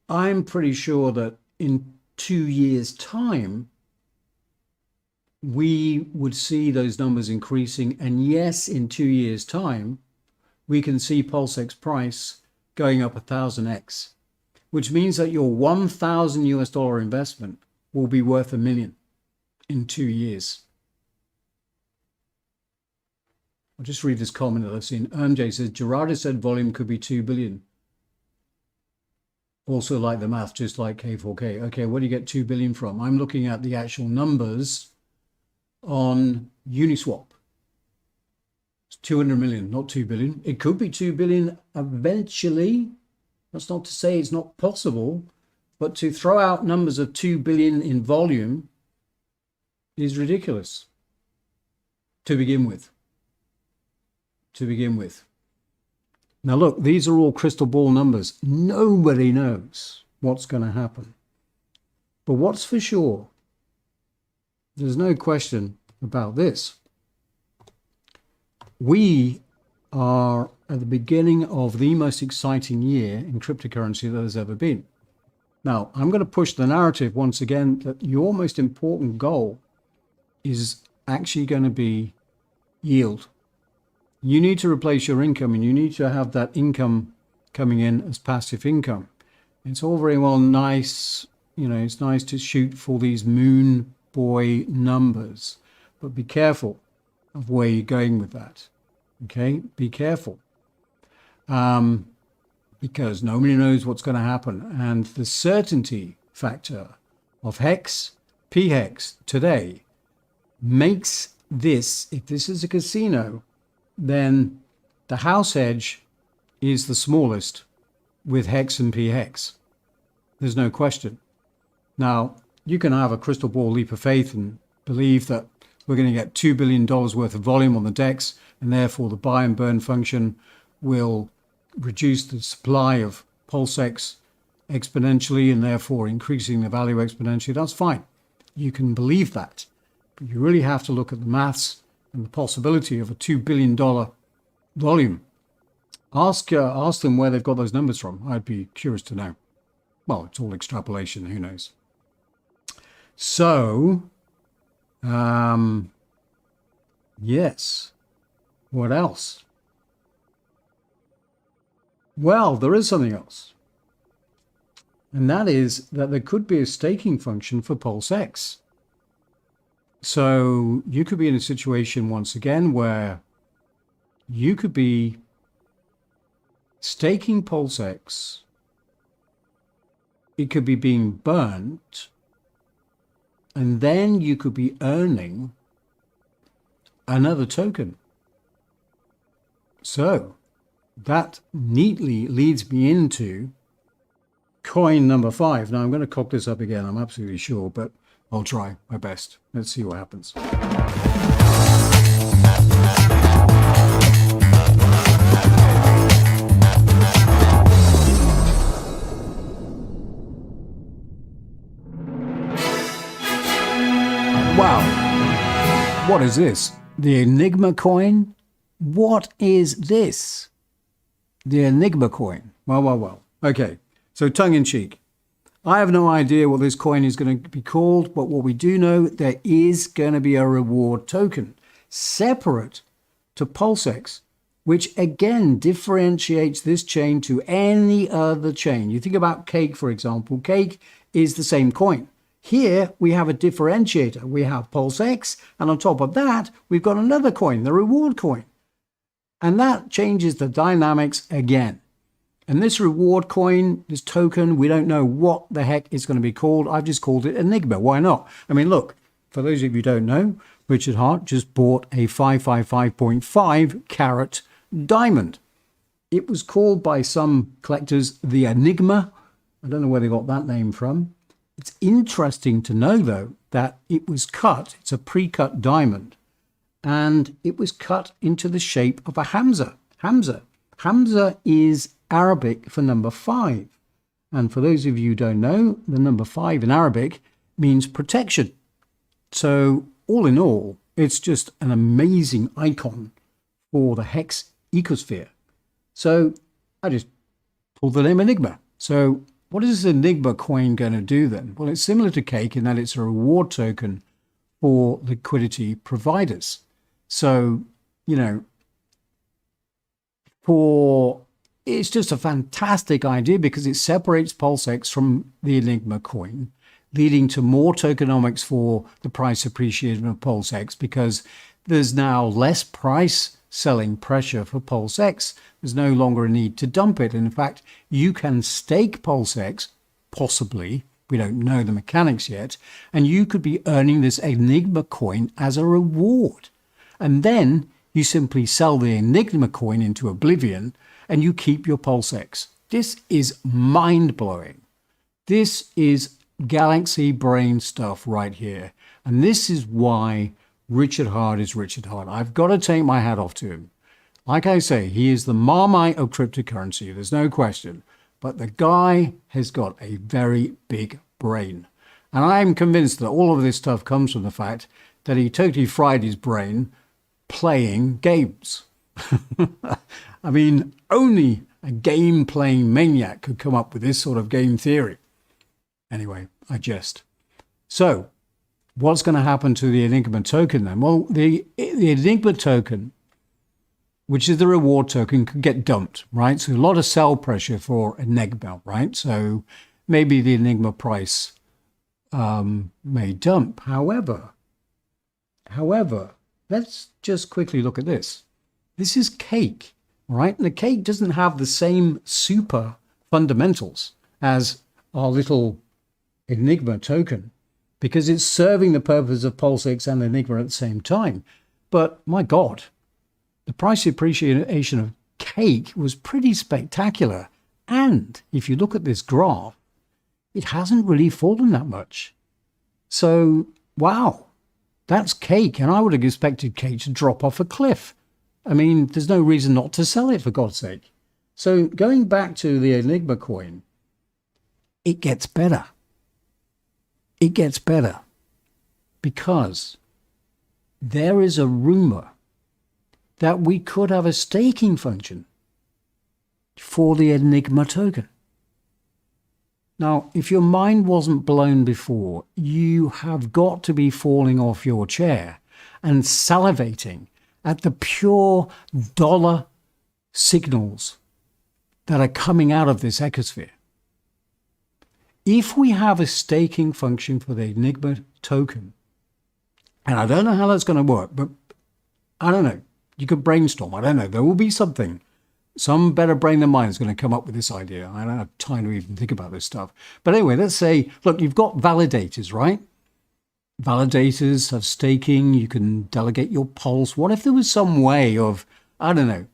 I'm pretty sure that in 2 years' time, we would see those numbers increasing. And yes, in 2 years' time, we can see PulseX price going up 1,000x, which means that your 1,000 US dollar investment will be worth $1 million in 2 years. I'll just read this comment that I've seen. MJ says, Gerard has said volume could be 2 billion. Also like the math, just like K4K. Okay, where do you get 2 billion from? I'm looking at the actual numbers on Uniswap. It's 200 million, not 2 billion. It could be 2 billion eventually. That's not to say it's not possible, but to throw out numbers of 2 billion in volume is ridiculous to begin with. Now look, these are all crystal ball numbers. Nobody knows what's going to happen. But what's for sure, there's no question about this. We are at the beginning of the most exciting year in cryptocurrency that there's ever been. Now, I'm going to push the narrative once again that your most important goal is actually going to be yield. You need to replace your income, and you need to have that income coming in as passive income. It's all very well nice, you know, it's nice to shoot for these moon boy numbers, but be careful of where you're going with that. Okay, be careful. Because nobody knows what's going to happen. And the certainty factor of Hex, PHEX today makes this, if this is a casino, then the house edge is the smallest with Hex and PHEX. There's no question. Now, you can have a crystal ball leap of faith and believe that we're going to get $2 billion worth of volume on the DEX, and therefore the buy and burn function will reduce the supply of PulseX exponentially and therefore increasing the value exponentially. That's fine. You can believe that. But you really have to look at the maths and the possibility of a $2 billion volume. Ask them where they've got those numbers from. I'd be curious to know. Well, it's all extrapolation. Who knows? So, yes. What else? Well, there is something else. And that is that there could be a staking function for PulseX. So you could be in a situation once again where you could be staking PulseX. It could be being burnt. And then you could be earning another token. So that neatly leads me into coin number 5. Now I'm going to cock this up again, I'm absolutely sure, but I'll try my best. Let's see what happens. Wow. What is this? The Enigma coin? What is this? The Enigma coin. Well. Okay, so tongue in cheek. I have no idea what this coin is going to be called, but what we do know, there is going to be a reward token separate to PulseX, which again differentiates this chain to any other chain. You think about Cake, for example. Cake is the same coin. Here we have a differentiator. We have PulseX, and on top of that, we've got another coin, the reward coin. And that changes the dynamics again. And this reward coin, this token, we don't know what the heck it's going to be called. I've just called it Enigma. Why not? I mean, look, for those of you who don't know, Richard Hart just bought a 555.5 carat diamond. It was called by some collectors the Enigma. I don't know where they got that name from. It's interesting to know, though, that it was cut. It's a pre-cut diamond. And it was cut into the shape of a Hamza. Hamza is Arabic for number 5. And for those of you who don't know, the number 5 in Arabic means protection. So all in all, it's just an amazing icon for the hex ecosphere. So I just pulled the name Enigma. So what is this Enigma coin going to do then? Well, it's similar to Cake in that it's a reward token for liquidity providers. So, you know, it's just a fantastic idea because it separates PulseX from the Enigma coin, leading to more tokenomics for the price appreciation of PulseX because there's now less price selling pressure for PulseX. There's no longer a need to dump it. And in fact, you can stake PulseX, possibly, we don't know the mechanics yet, and you could be earning this Enigma coin as a reward. And then you simply sell the Enigma coin into oblivion and you keep your PulseX. This is mind-blowing. This is galaxy brain stuff right here. And this is why Richard Hart is Richard Hart. I've got to take my hat off to him. Like I say, he is the Marmite of cryptocurrency. There's no question. But the guy has got a very big brain. And I'm convinced that all of this stuff comes from the fact that he totally fried his brain playing games. I mean, only a game-playing maniac could come up with this sort of game theory. Anyway, I jest. So, what's going to happen to the Enigma token then? Well, the Enigma token, which is the reward token, could get dumped, right? So a lot of sell pressure for Enigma, right? So maybe the Enigma price may dump. However, let's just quickly look at this. This is Cake, right? And the Cake doesn't have the same super fundamentals as our little Enigma token because it's serving the purpose of PulseX and Enigma at the same time. But my God, the price appreciation of Cake was pretty spectacular. And if you look at this graph, it hasn't really fallen that much. So, wow, that's Cake. And I would have expected Cake to drop off a cliff. I mean, there's no reason not to sell it, for God's sake. So going back to the Enigma coin, it gets better. It gets better because there is a rumor that we could have a staking function for the Enigma token. Now, if your mind wasn't blown before, you have got to be falling off your chair and salivating at the pure dollar signals that are coming out of this ecosphere. If we have a staking function for the Enigma token, and I don't know how that's going to work, but I don't know. You could brainstorm. I don't know. There will be something. Some better brain than mine is going to come up with this idea. I don't have time to even think about this stuff. But anyway, let's say, look, you've got validators, right? Validators have staking. You can delegate your pulse. What if there was some way of, I don't know,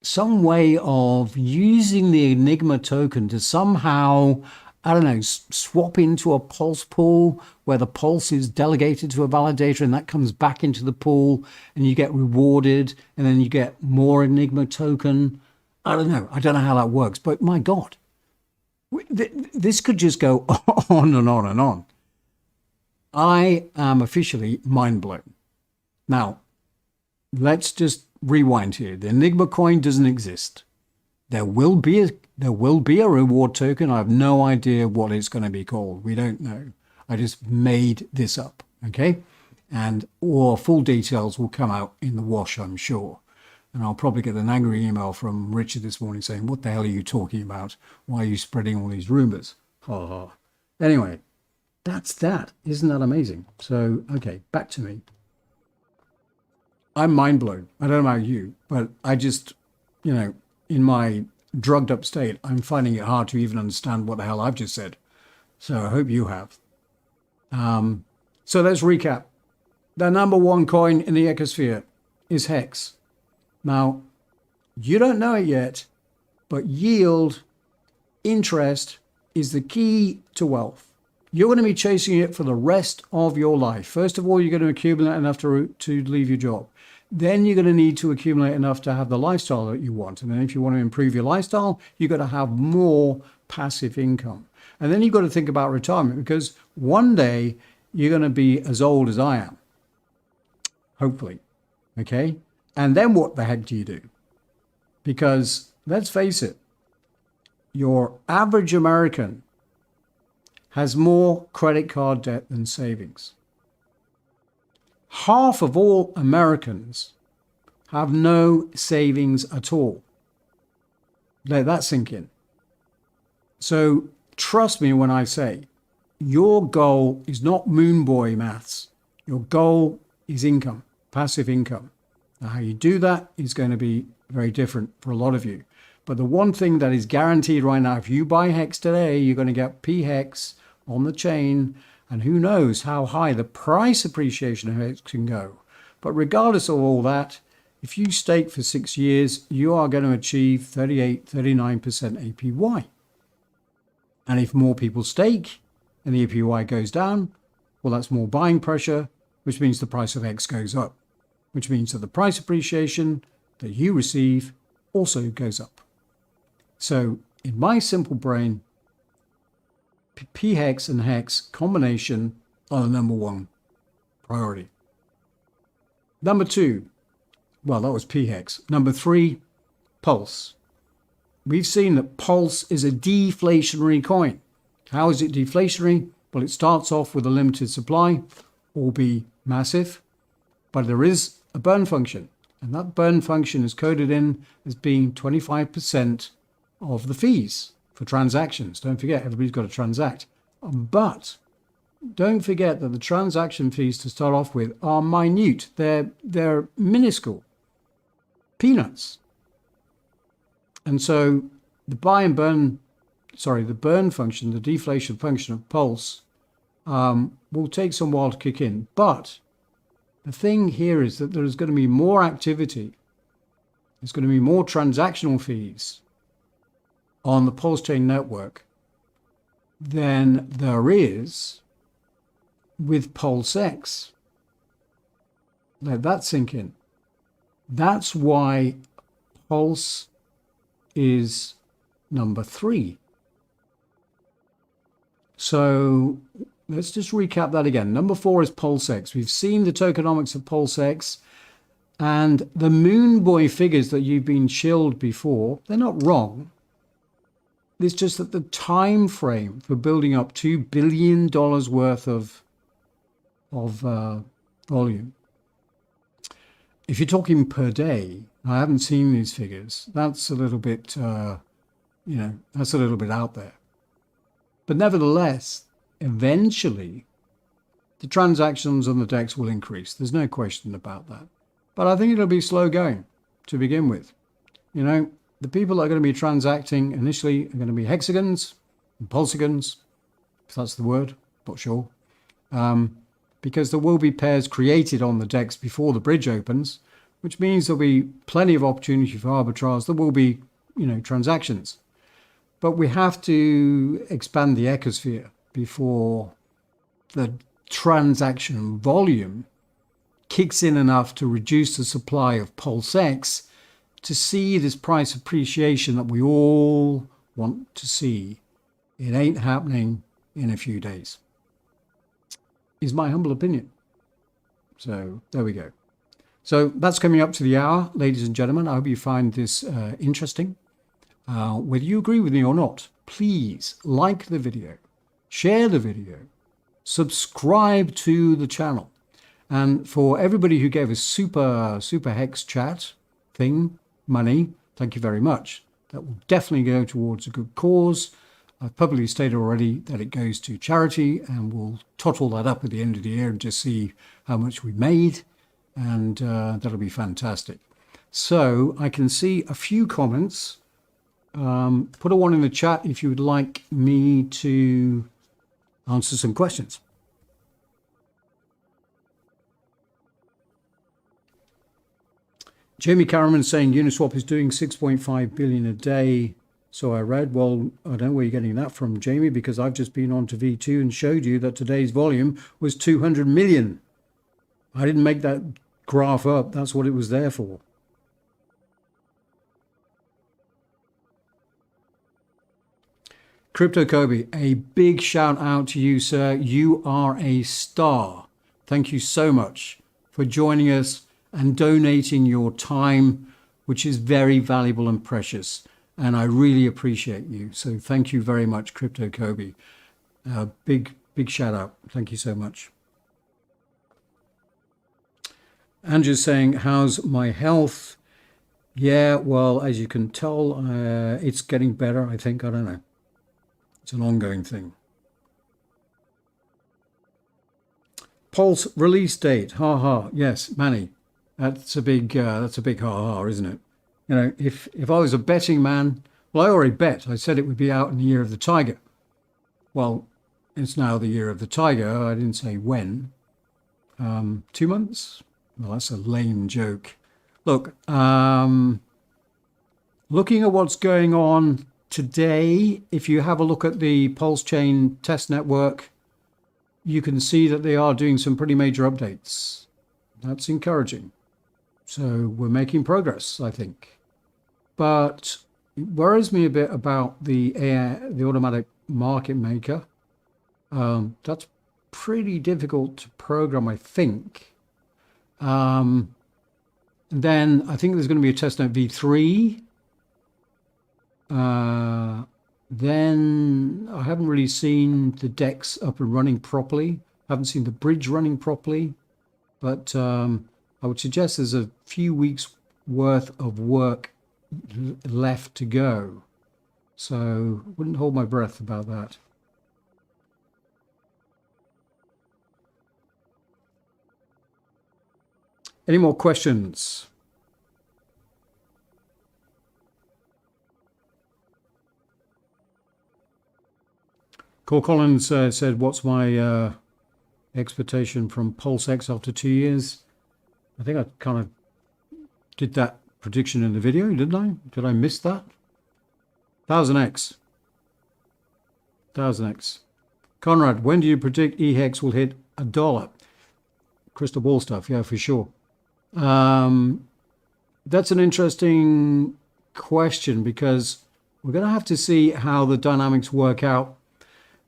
some way of using the Enigma token to somehow, I don't know, swap into a pulse pool where the pulse is delegated to a validator and that comes back into the pool and you get rewarded and then you get more Enigma token. I don't know. I don't know how that works, but my God, this could just go on and on and on. I am officially mind blown. Now, let's just rewind here. The Enigma coin doesn't exist. There will be a reward token. I have no idea what it's going to be called. We don't know. I just made this up, okay? And all full details will come out in the wash, I'm sure. And I'll probably get an angry email from Richard this morning saying, what the hell are you talking about? Why are you spreading all these rumors? Ha ha. Anyway, that's that. Isn't that amazing? So, okay, back to me. I'm mind blown. I don't know about you, but I just, in my drugged up state, I'm finding it hard to even understand what the hell I've just said. So I hope you have. So let's recap. The number one coin in the ecosphere is Hex. Now, you don't know it yet, but yield, interest is the key to wealth. You're going to be chasing it for the rest of your life. First of all, you're going to accumulate enough to leave your job. Then you're going to need to accumulate enough to have the lifestyle that you want. And then if you want to improve your lifestyle, you've got to have more passive income. And then you've got to think about retirement because one day you're going to be as old as I am, hopefully. Okay? And then what the heck do you do? Because let's face it, your average American has more credit card debt than savings. Half of all Americans have no savings at all. Let that sink in. So trust me when I say your goal is not moon boy maths. Your goal is income, passive income. Now, how you do that is going to be very different for a lot of you. But the one thing that is guaranteed right now, if you buy Hex today, you're going to get P-Hex on the chain. And who knows how high the price appreciation of Hex can go. But regardless of all that, if you stake for 6 years, you are going to achieve 38, 39% APY. And if more people stake and the APY goes down, well, that's more buying pressure, which means the price of Hex goes up, which means that the price appreciation that you receive also goes up. So in my simple brain, P-Hex and Hex combination are the number one priority. Number two, well, that was P-Hex. Number three, Pulse. We've seen that Pulse is a deflationary coin. How is it deflationary? Well, it starts off with a limited supply, will be massive, but there is a burn function. And that burn function is coded in as being 25% of the fees for transactions. Don't forget, everybody's got to transact. But don't forget that the transaction fees to start off with are minute. They're minuscule. Peanuts. And so the the burn function, the deflation function of Pulse will take some while to kick in. But the thing here is that there is going to be more activity. There's going to be more transactional fees on the PulseChain network than there is with PulseX. Let that sink in. That's why Pulse is number 3. So let's just recap that again. Number 4 is PulseX. We've seen the tokenomics of PulseX and the Moon Boy figures that you've been shilled before. They're not wrong. It's just that the time frame for building up $2 billion worth of volume. If you're talking per day, I haven't seen these figures. That's a little bit, that's a little bit out there. But nevertheless, eventually, the transactions on the DEX will increase. There's no question about that. But I think it'll be slow going to begin with. The people that are going to be transacting initially are going to be hexagons and pulsagons, if that's the word, not sure. Because there will be pairs created on the DEX before the bridge opens, which means there'll be plenty of opportunity for arbitrage. There will be, transactions. But we have to expand the ecosphere before the transaction volume kicks in enough to reduce the supply of PulseX to see this price appreciation that we all want to see. It ain't happening in a few days, is my humble opinion. So there we go. So that's coming up to the hour, ladies and gentlemen. I hope you find this interesting. Whether you agree with me or not, please like the video, share the video, subscribe to the channel. And for everybody who gave us super hex chat thing, money, thank you very much. That will definitely go towards a good cause. I've publicly stated already that it goes to charity, and we'll total that up at the end of the year and just see how much we made, and that'll be fantastic. So I can see a few comments. Put a one in the chat if you would like me to answer some questions. Jamie Carriman saying Uniswap is doing 6.5 billion a day. So I read. Well, I don't know where you're getting that from, Jamie, because I've just been on to V2 and showed you that today's volume was 200 million. I didn't make that graph up. That's what it was there for. Crypto Kobe, a big shout out to you, sir. You are a star. Thank you so much for joining us and donating your time, which is very valuable and precious. And I really appreciate you. So thank you very much, Crypto Kobe. Big shout out. Thank you so much. Andrew's saying, how's my health? Yeah, well, as you can tell, it's getting better, I think. I don't know. It's an ongoing thing. Pulse release date. Ha ha. Yes, Manny. That's a big ha ha, isn't it? If I was a betting man, well, I already bet. I said it would be out in the year of the tiger. Well, it's now the year of the tiger. I didn't say when. 2 months? Well, that's a lame joke. Look, looking at what's going on today, if you have a look at the PulseChain test network, you can see that they are doing some pretty major updates. That's encouraging. So we're making progress, I think. But it worries me a bit about the automatic market maker. That's pretty difficult to program, I think. Then I think there's going to be a testnet v3. Then I haven't really seen the DEX up and running properly. I haven't seen the bridge running properly. But I would suggest there's a few weeks worth of work left to go. So wouldn't hold my breath about that. Any more questions? Cole Collins said, what's my expectation from PulseX after 2 years? I think I kind of did that prediction in the video, didn't I? Did I miss that? 1000x. 1000x. Conrad, when do you predict EHEX will hit $1? Crystal ball stuff, yeah, for sure. That's an interesting question, because we're going to have to see how the dynamics work out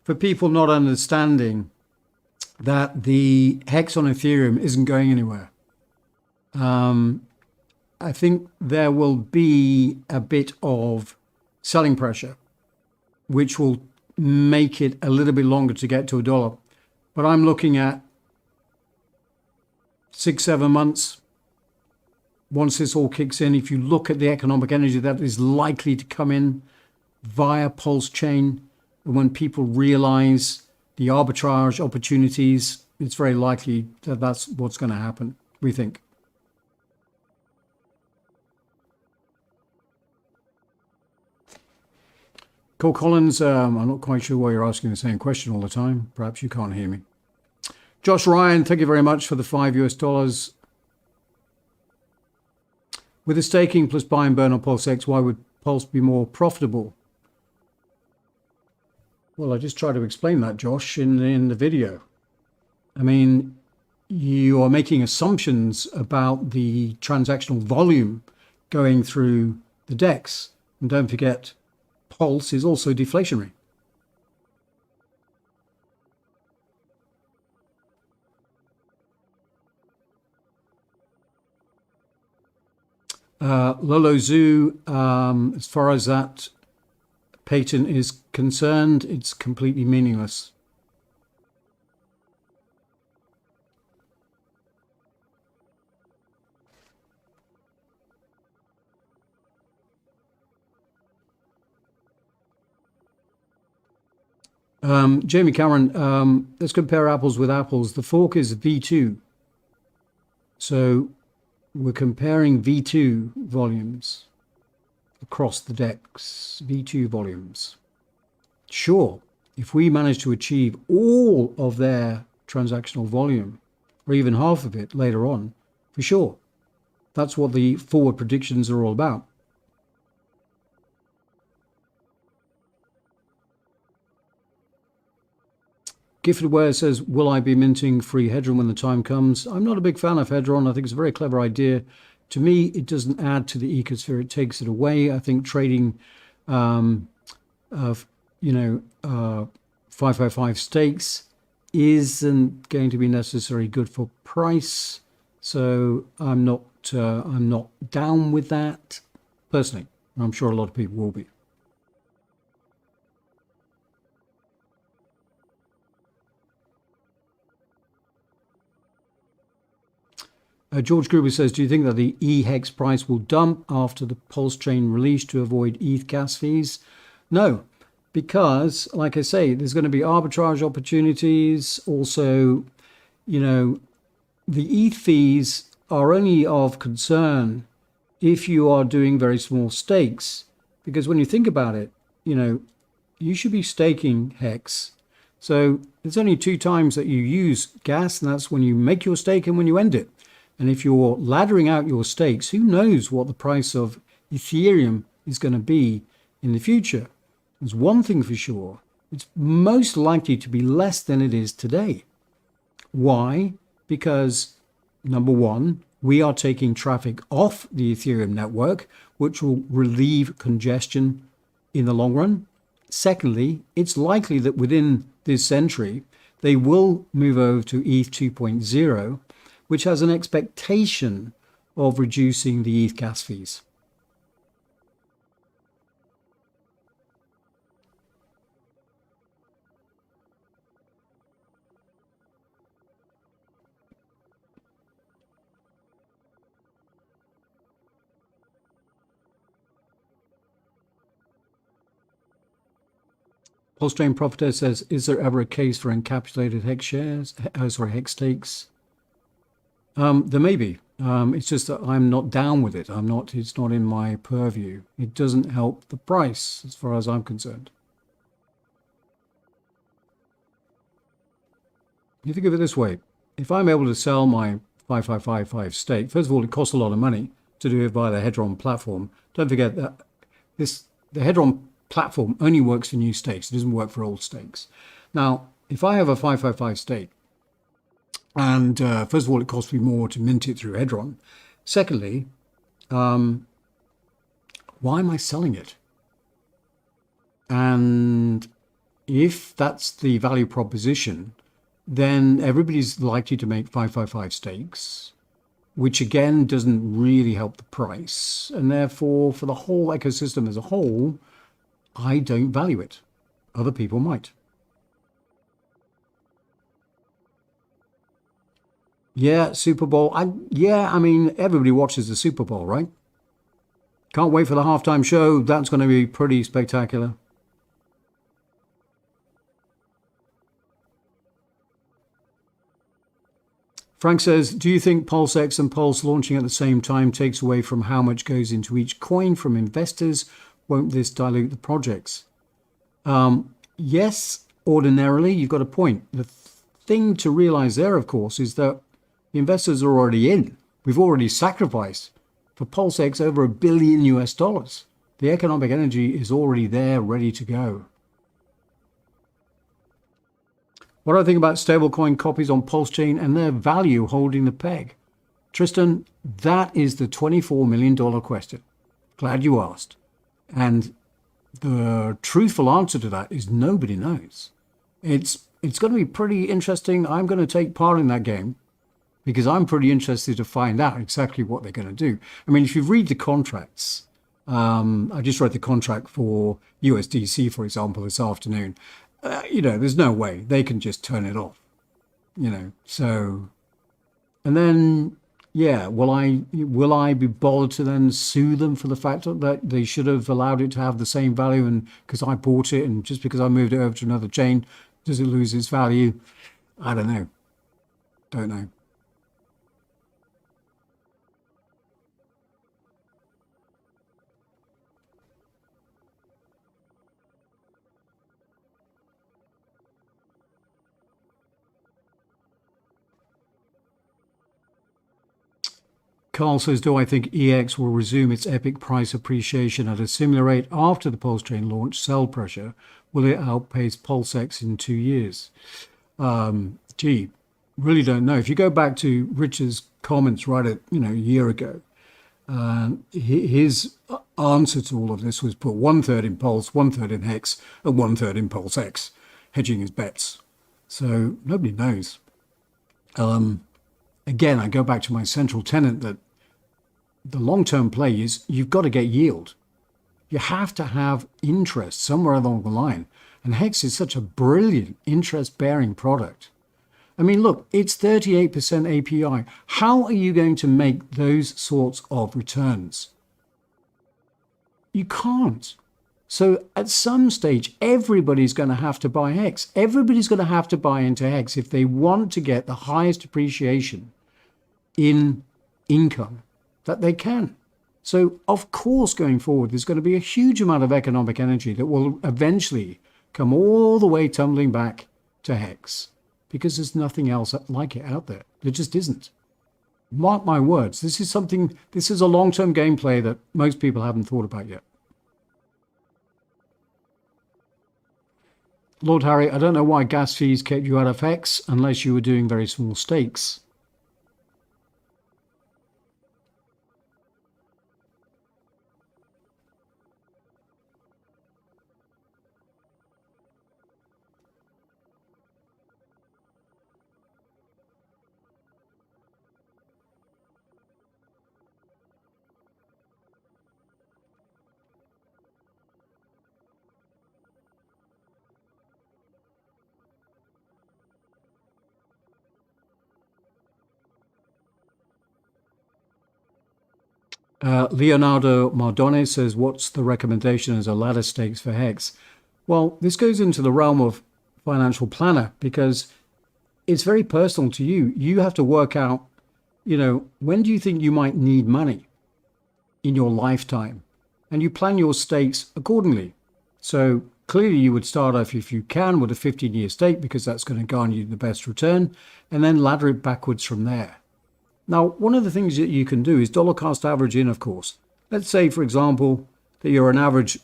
for people not understanding that the hex on Ethereum isn't going anywhere. I think there will be a bit of selling pressure, which will make it a little bit longer to get to $1. But I'm looking at 6-7 months. Once this all kicks in, if you look at the economic energy that is likely to come in via PulseChain, and when people realize the arbitrage opportunities, it's very likely that that's what's going to happen, we think. Cole Collins, I'm not quite sure why you're asking the same question all the time. Perhaps you can't hear me. Josh Ryan, thank you very much for the $5 US. With the staking plus buy and burn on PulseX, why would Pulse be more profitable? Well, I just tried to explain that, Josh, in the video. I mean, you are making assumptions about the transactional volume going through the DEX. And don't forget, Pulse is also deflationary. Lolo Zoo, as far as that patent is concerned, it's completely meaningless. Jamie Cameron, let's compare apples with apples. The fork is V2. So we're comparing V2 volumes across the DEX, V2 volumes. Sure, if we manage to achieve all of their transactional volume, or even half of it later on, for sure, that's what the forward predictions are all about. Gifted Ware says, will I be minting free Hedron when the time comes? I'm not a big fan of Hedron. I think it's a very clever idea. To me, it doesn't add to the ecosphere. It takes it away. I think trading, 555 stakes isn't going to be necessarily good for price. So I'm not down with that personally. I'm sure a lot of people will be. George Gruber says, do you think that the E-Hex price will dump after the PulseChain release to avoid ETH gas fees? No, because, like I say, there's going to be arbitrage opportunities. Also, the ETH fees are only of concern if you are doing very small stakes. Because when you think about it, you should be staking Hex. So there's only 2 times that you use gas, and that's when you make your stake and when you end it. And if you're laddering out your stakes, who knows what the price of Ethereum is going to be in the future? There's one thing for sure. It's most likely to be less than it is today. Why? Because, number one, we are taking traffic off the Ethereum network, which will relieve congestion in the long run. Secondly, it's likely that within this century, they will move over to ETH 2.0, which has an expectation of reducing the ETH gas fees. PulseChain Profiteer says, is there ever a case for encapsulated Hex shares? Hex stakes? There may be. It's just that I'm not down with it. It's not in my purview. It doesn't help the price as far as I'm concerned. You think of it this way. If I'm able to sell my 5555 stake, first of all, it costs a lot of money to do it via the Hedron platform. Don't forget that the Hedron platform only works for new stakes. It doesn't work for old stakes. Now, if I have a 555 stake, and first of all, it costs me more to mint it through Hedron. Secondly, why am I selling it? And if that's the value proposition, then everybody's likely to make 555 stakes, which again doesn't really help the price. And therefore, for the whole ecosystem as a whole, I don't value it. Other people might. Yeah, Super Bowl. I mean, everybody watches the Super Bowl, right? Can't wait for the halftime show. That's going to be pretty spectacular. Frank says, do you think PulseX and Pulse launching at the same time takes away from how much goes into each coin from investors? Won't this dilute the projects? Yes, ordinarily, you've got a point. The thing to realize there, of course, is that the investors are already in. We've already sacrificed For PulseX, over $1 billion US dollars. The economic energy is already there, ready to go. What do I think about stablecoin copies on PulseChain and their value holding the peg? Tristan, that is the $24 million question. Glad you asked. And the truthful answer to that is nobody knows. It's going to be pretty interesting. I'm going to take part in that game because I'm pretty interested to find out exactly what they're going to do. I mean, if you read the contracts, I just read the contract for USDC, for example, this afternoon. There's no way they can just turn it off, So, and then, yeah, will I be bothered to then sue them for the fact that they should have allowed it to have the same value, and because I bought it and just because I moved it over to another chain, does it lose its value? I don't know. Don't know. Carl says, do I think EX will resume its epic price appreciation at a similar rate after the PulseChain launch? Sell pressure. Will it outpace PulseX in 2 years? Really don't know. If you go back to Richard's comments right at, a year ago, his answer to all of this was put 1/3 in Pulse, 1/3 in Hex, and 1/3 in PulseX, hedging his bets. So nobody knows. Again, I go back to my central tenet that the long-term play is you've got to get yield. You have to have interest somewhere along the line. And Hex is such a brilliant interest-bearing product. I mean, look, it's 38% API. How are you going to make those sorts of returns? You can't. So at some stage, everybody's going to have to buy Hex. Everybody's going to have to buy into Hex if they want to get the highest appreciation in income that they can. So, of course, going forward, there's going to be a huge amount of economic energy that will eventually come all the way tumbling back to Hex because there's nothing else like it out there. There just isn't. Mark my words, this is a long-term gameplay that most people haven't thought about yet. Lord Harry, I don't know why gas fees kept you out of Hex unless you were doing very small stakes. Leonardo Mardone says, what's the recommendation as a ladder stakes for Hex? Well, this goes into the realm of financial planner because it's very personal to you. You have to work out, when do you think you might need money in your lifetime? And you plan your stakes accordingly. So clearly you would start off, if you can, with a 15-year stake because that's going to garner you the best return, and then ladder it backwards from there. Now, one of the things that you can do is dollar cost average in, of course. Let's say, for example, that you're an average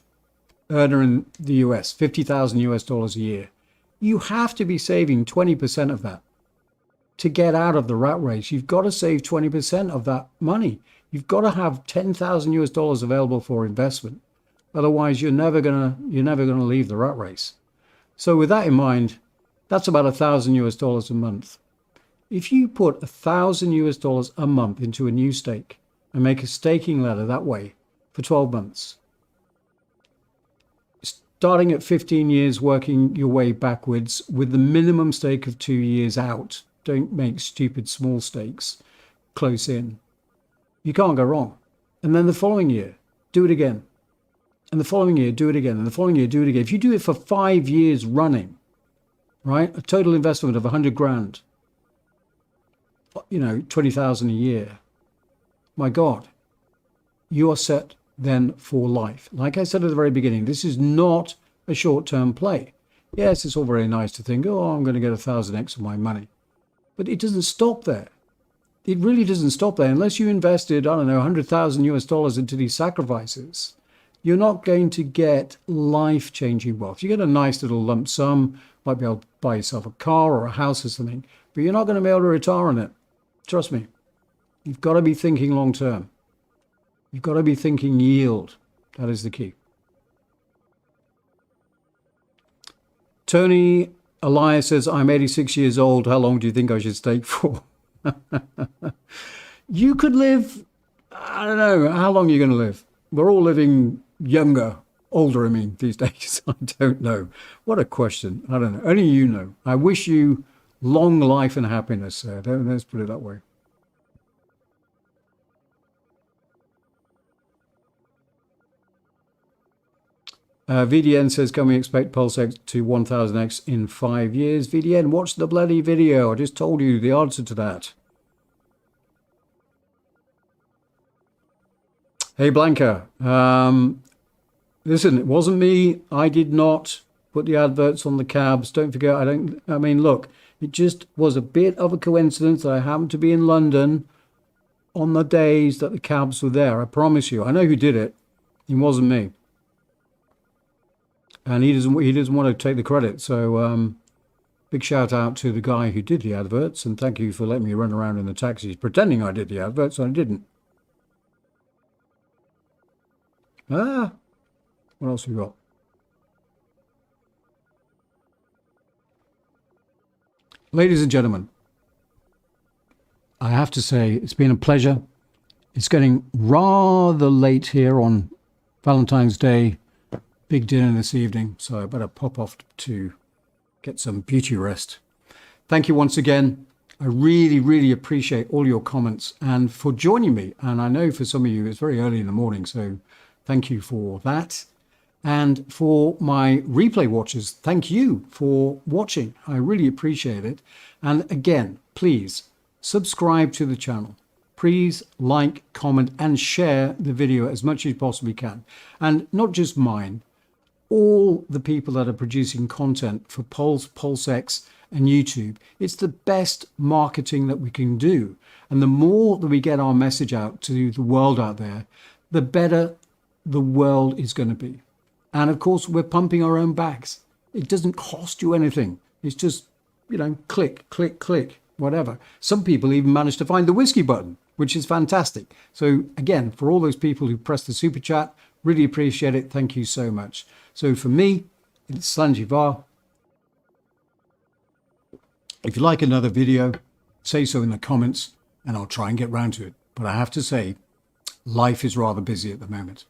earner in the US, $50,000 a year. You have to be saving 20% of that to get out of the rat race. You've got to save 20% of that money. You've got to have $10,000 available for investment. Otherwise, you're never gonna leave the rat race. So with that in mind, that's about $1,000 a month. If you put $1,000 a month into a new stake and make a staking ladder that way for 12 months, starting at 15 years, working your way backwards with the minimum stake of 2 years out, don't make stupid small stakes close in. You can't go wrong. And then the following year, do it again. And the following year, do it again. And the following year, do it again. If you do it for 5 years running, right, a total investment of 100 grand, 20,000 a year, my God, you are set then for life. Like I said at the very beginning, this is not a short-term play. Yes, it's all very nice to think, oh, I'm going to get 1,000x of my money. But it doesn't stop there. it really doesn't stop there. Unless you invested, I don't know, 100,000 US dollars into these sacrifices, you're not going to get life-changing wealth. You get a nice little lump sum, might be able to buy yourself a car or a house or something, but you're not going to be able to retire on it. Trust me. You've got to be thinking long-term. You've got to be thinking yield. That is the key. Tony Elias says, I'm 86 years old. How long do you think I should stake for? You could live, I don't know, how long are you going to live? We're all living younger, older, I mean, these days. I don't know. What a question. I don't know. Only you know. I wish you long life and happiness, sir. Let's put it that way. VDN says, can we expect PulseX to 1000x in 5 years? VDN, watch the bloody video. I just told you the answer to that. Hey, Blanca. Listen, it wasn't me. I did not put the adverts on the cabs. Don't forget, I mean, look, it just was a bit of a coincidence that I happened to be in London on the days that the cabs were there. I promise you. I know who did it. It wasn't me. And he doesn't want to take the credit. So big shout out to the guy who did the adverts, and thank you for letting me run around in the taxis pretending I did the adverts, and I didn't. What else we got? Ladies and gentlemen, I have to say it's been a pleasure. It's getting rather late here on Valentine's Day. Big dinner this evening, so I better pop off to get some beauty rest. Thank you once again. I really, really appreciate all your comments and for joining me. And I know for some of you it's very early in the morning, so thank you for that. And for my replay watchers, thank you for watching. I really appreciate it. And again, please subscribe to the channel. Please like, comment, and share the video as much as you possibly can. And not just mine, all the people that are producing content for Pulse, PulseX, and YouTube. It's the best marketing that we can do. And the more that we get our message out to the world out there, the better the world is going to be. And of course, we're pumping our own bags. It doesn't cost you anything. It's just, you know, click, click, click, whatever. Some people even manage to find the whiskey button, which is fantastic. So again, for all those people who press the super chat, really appreciate it. Thank you so much. So for me, it's Sanjivar. If you like another video, say so in the comments and I'll try and get round to it. But I have to say, life is rather busy at the moment.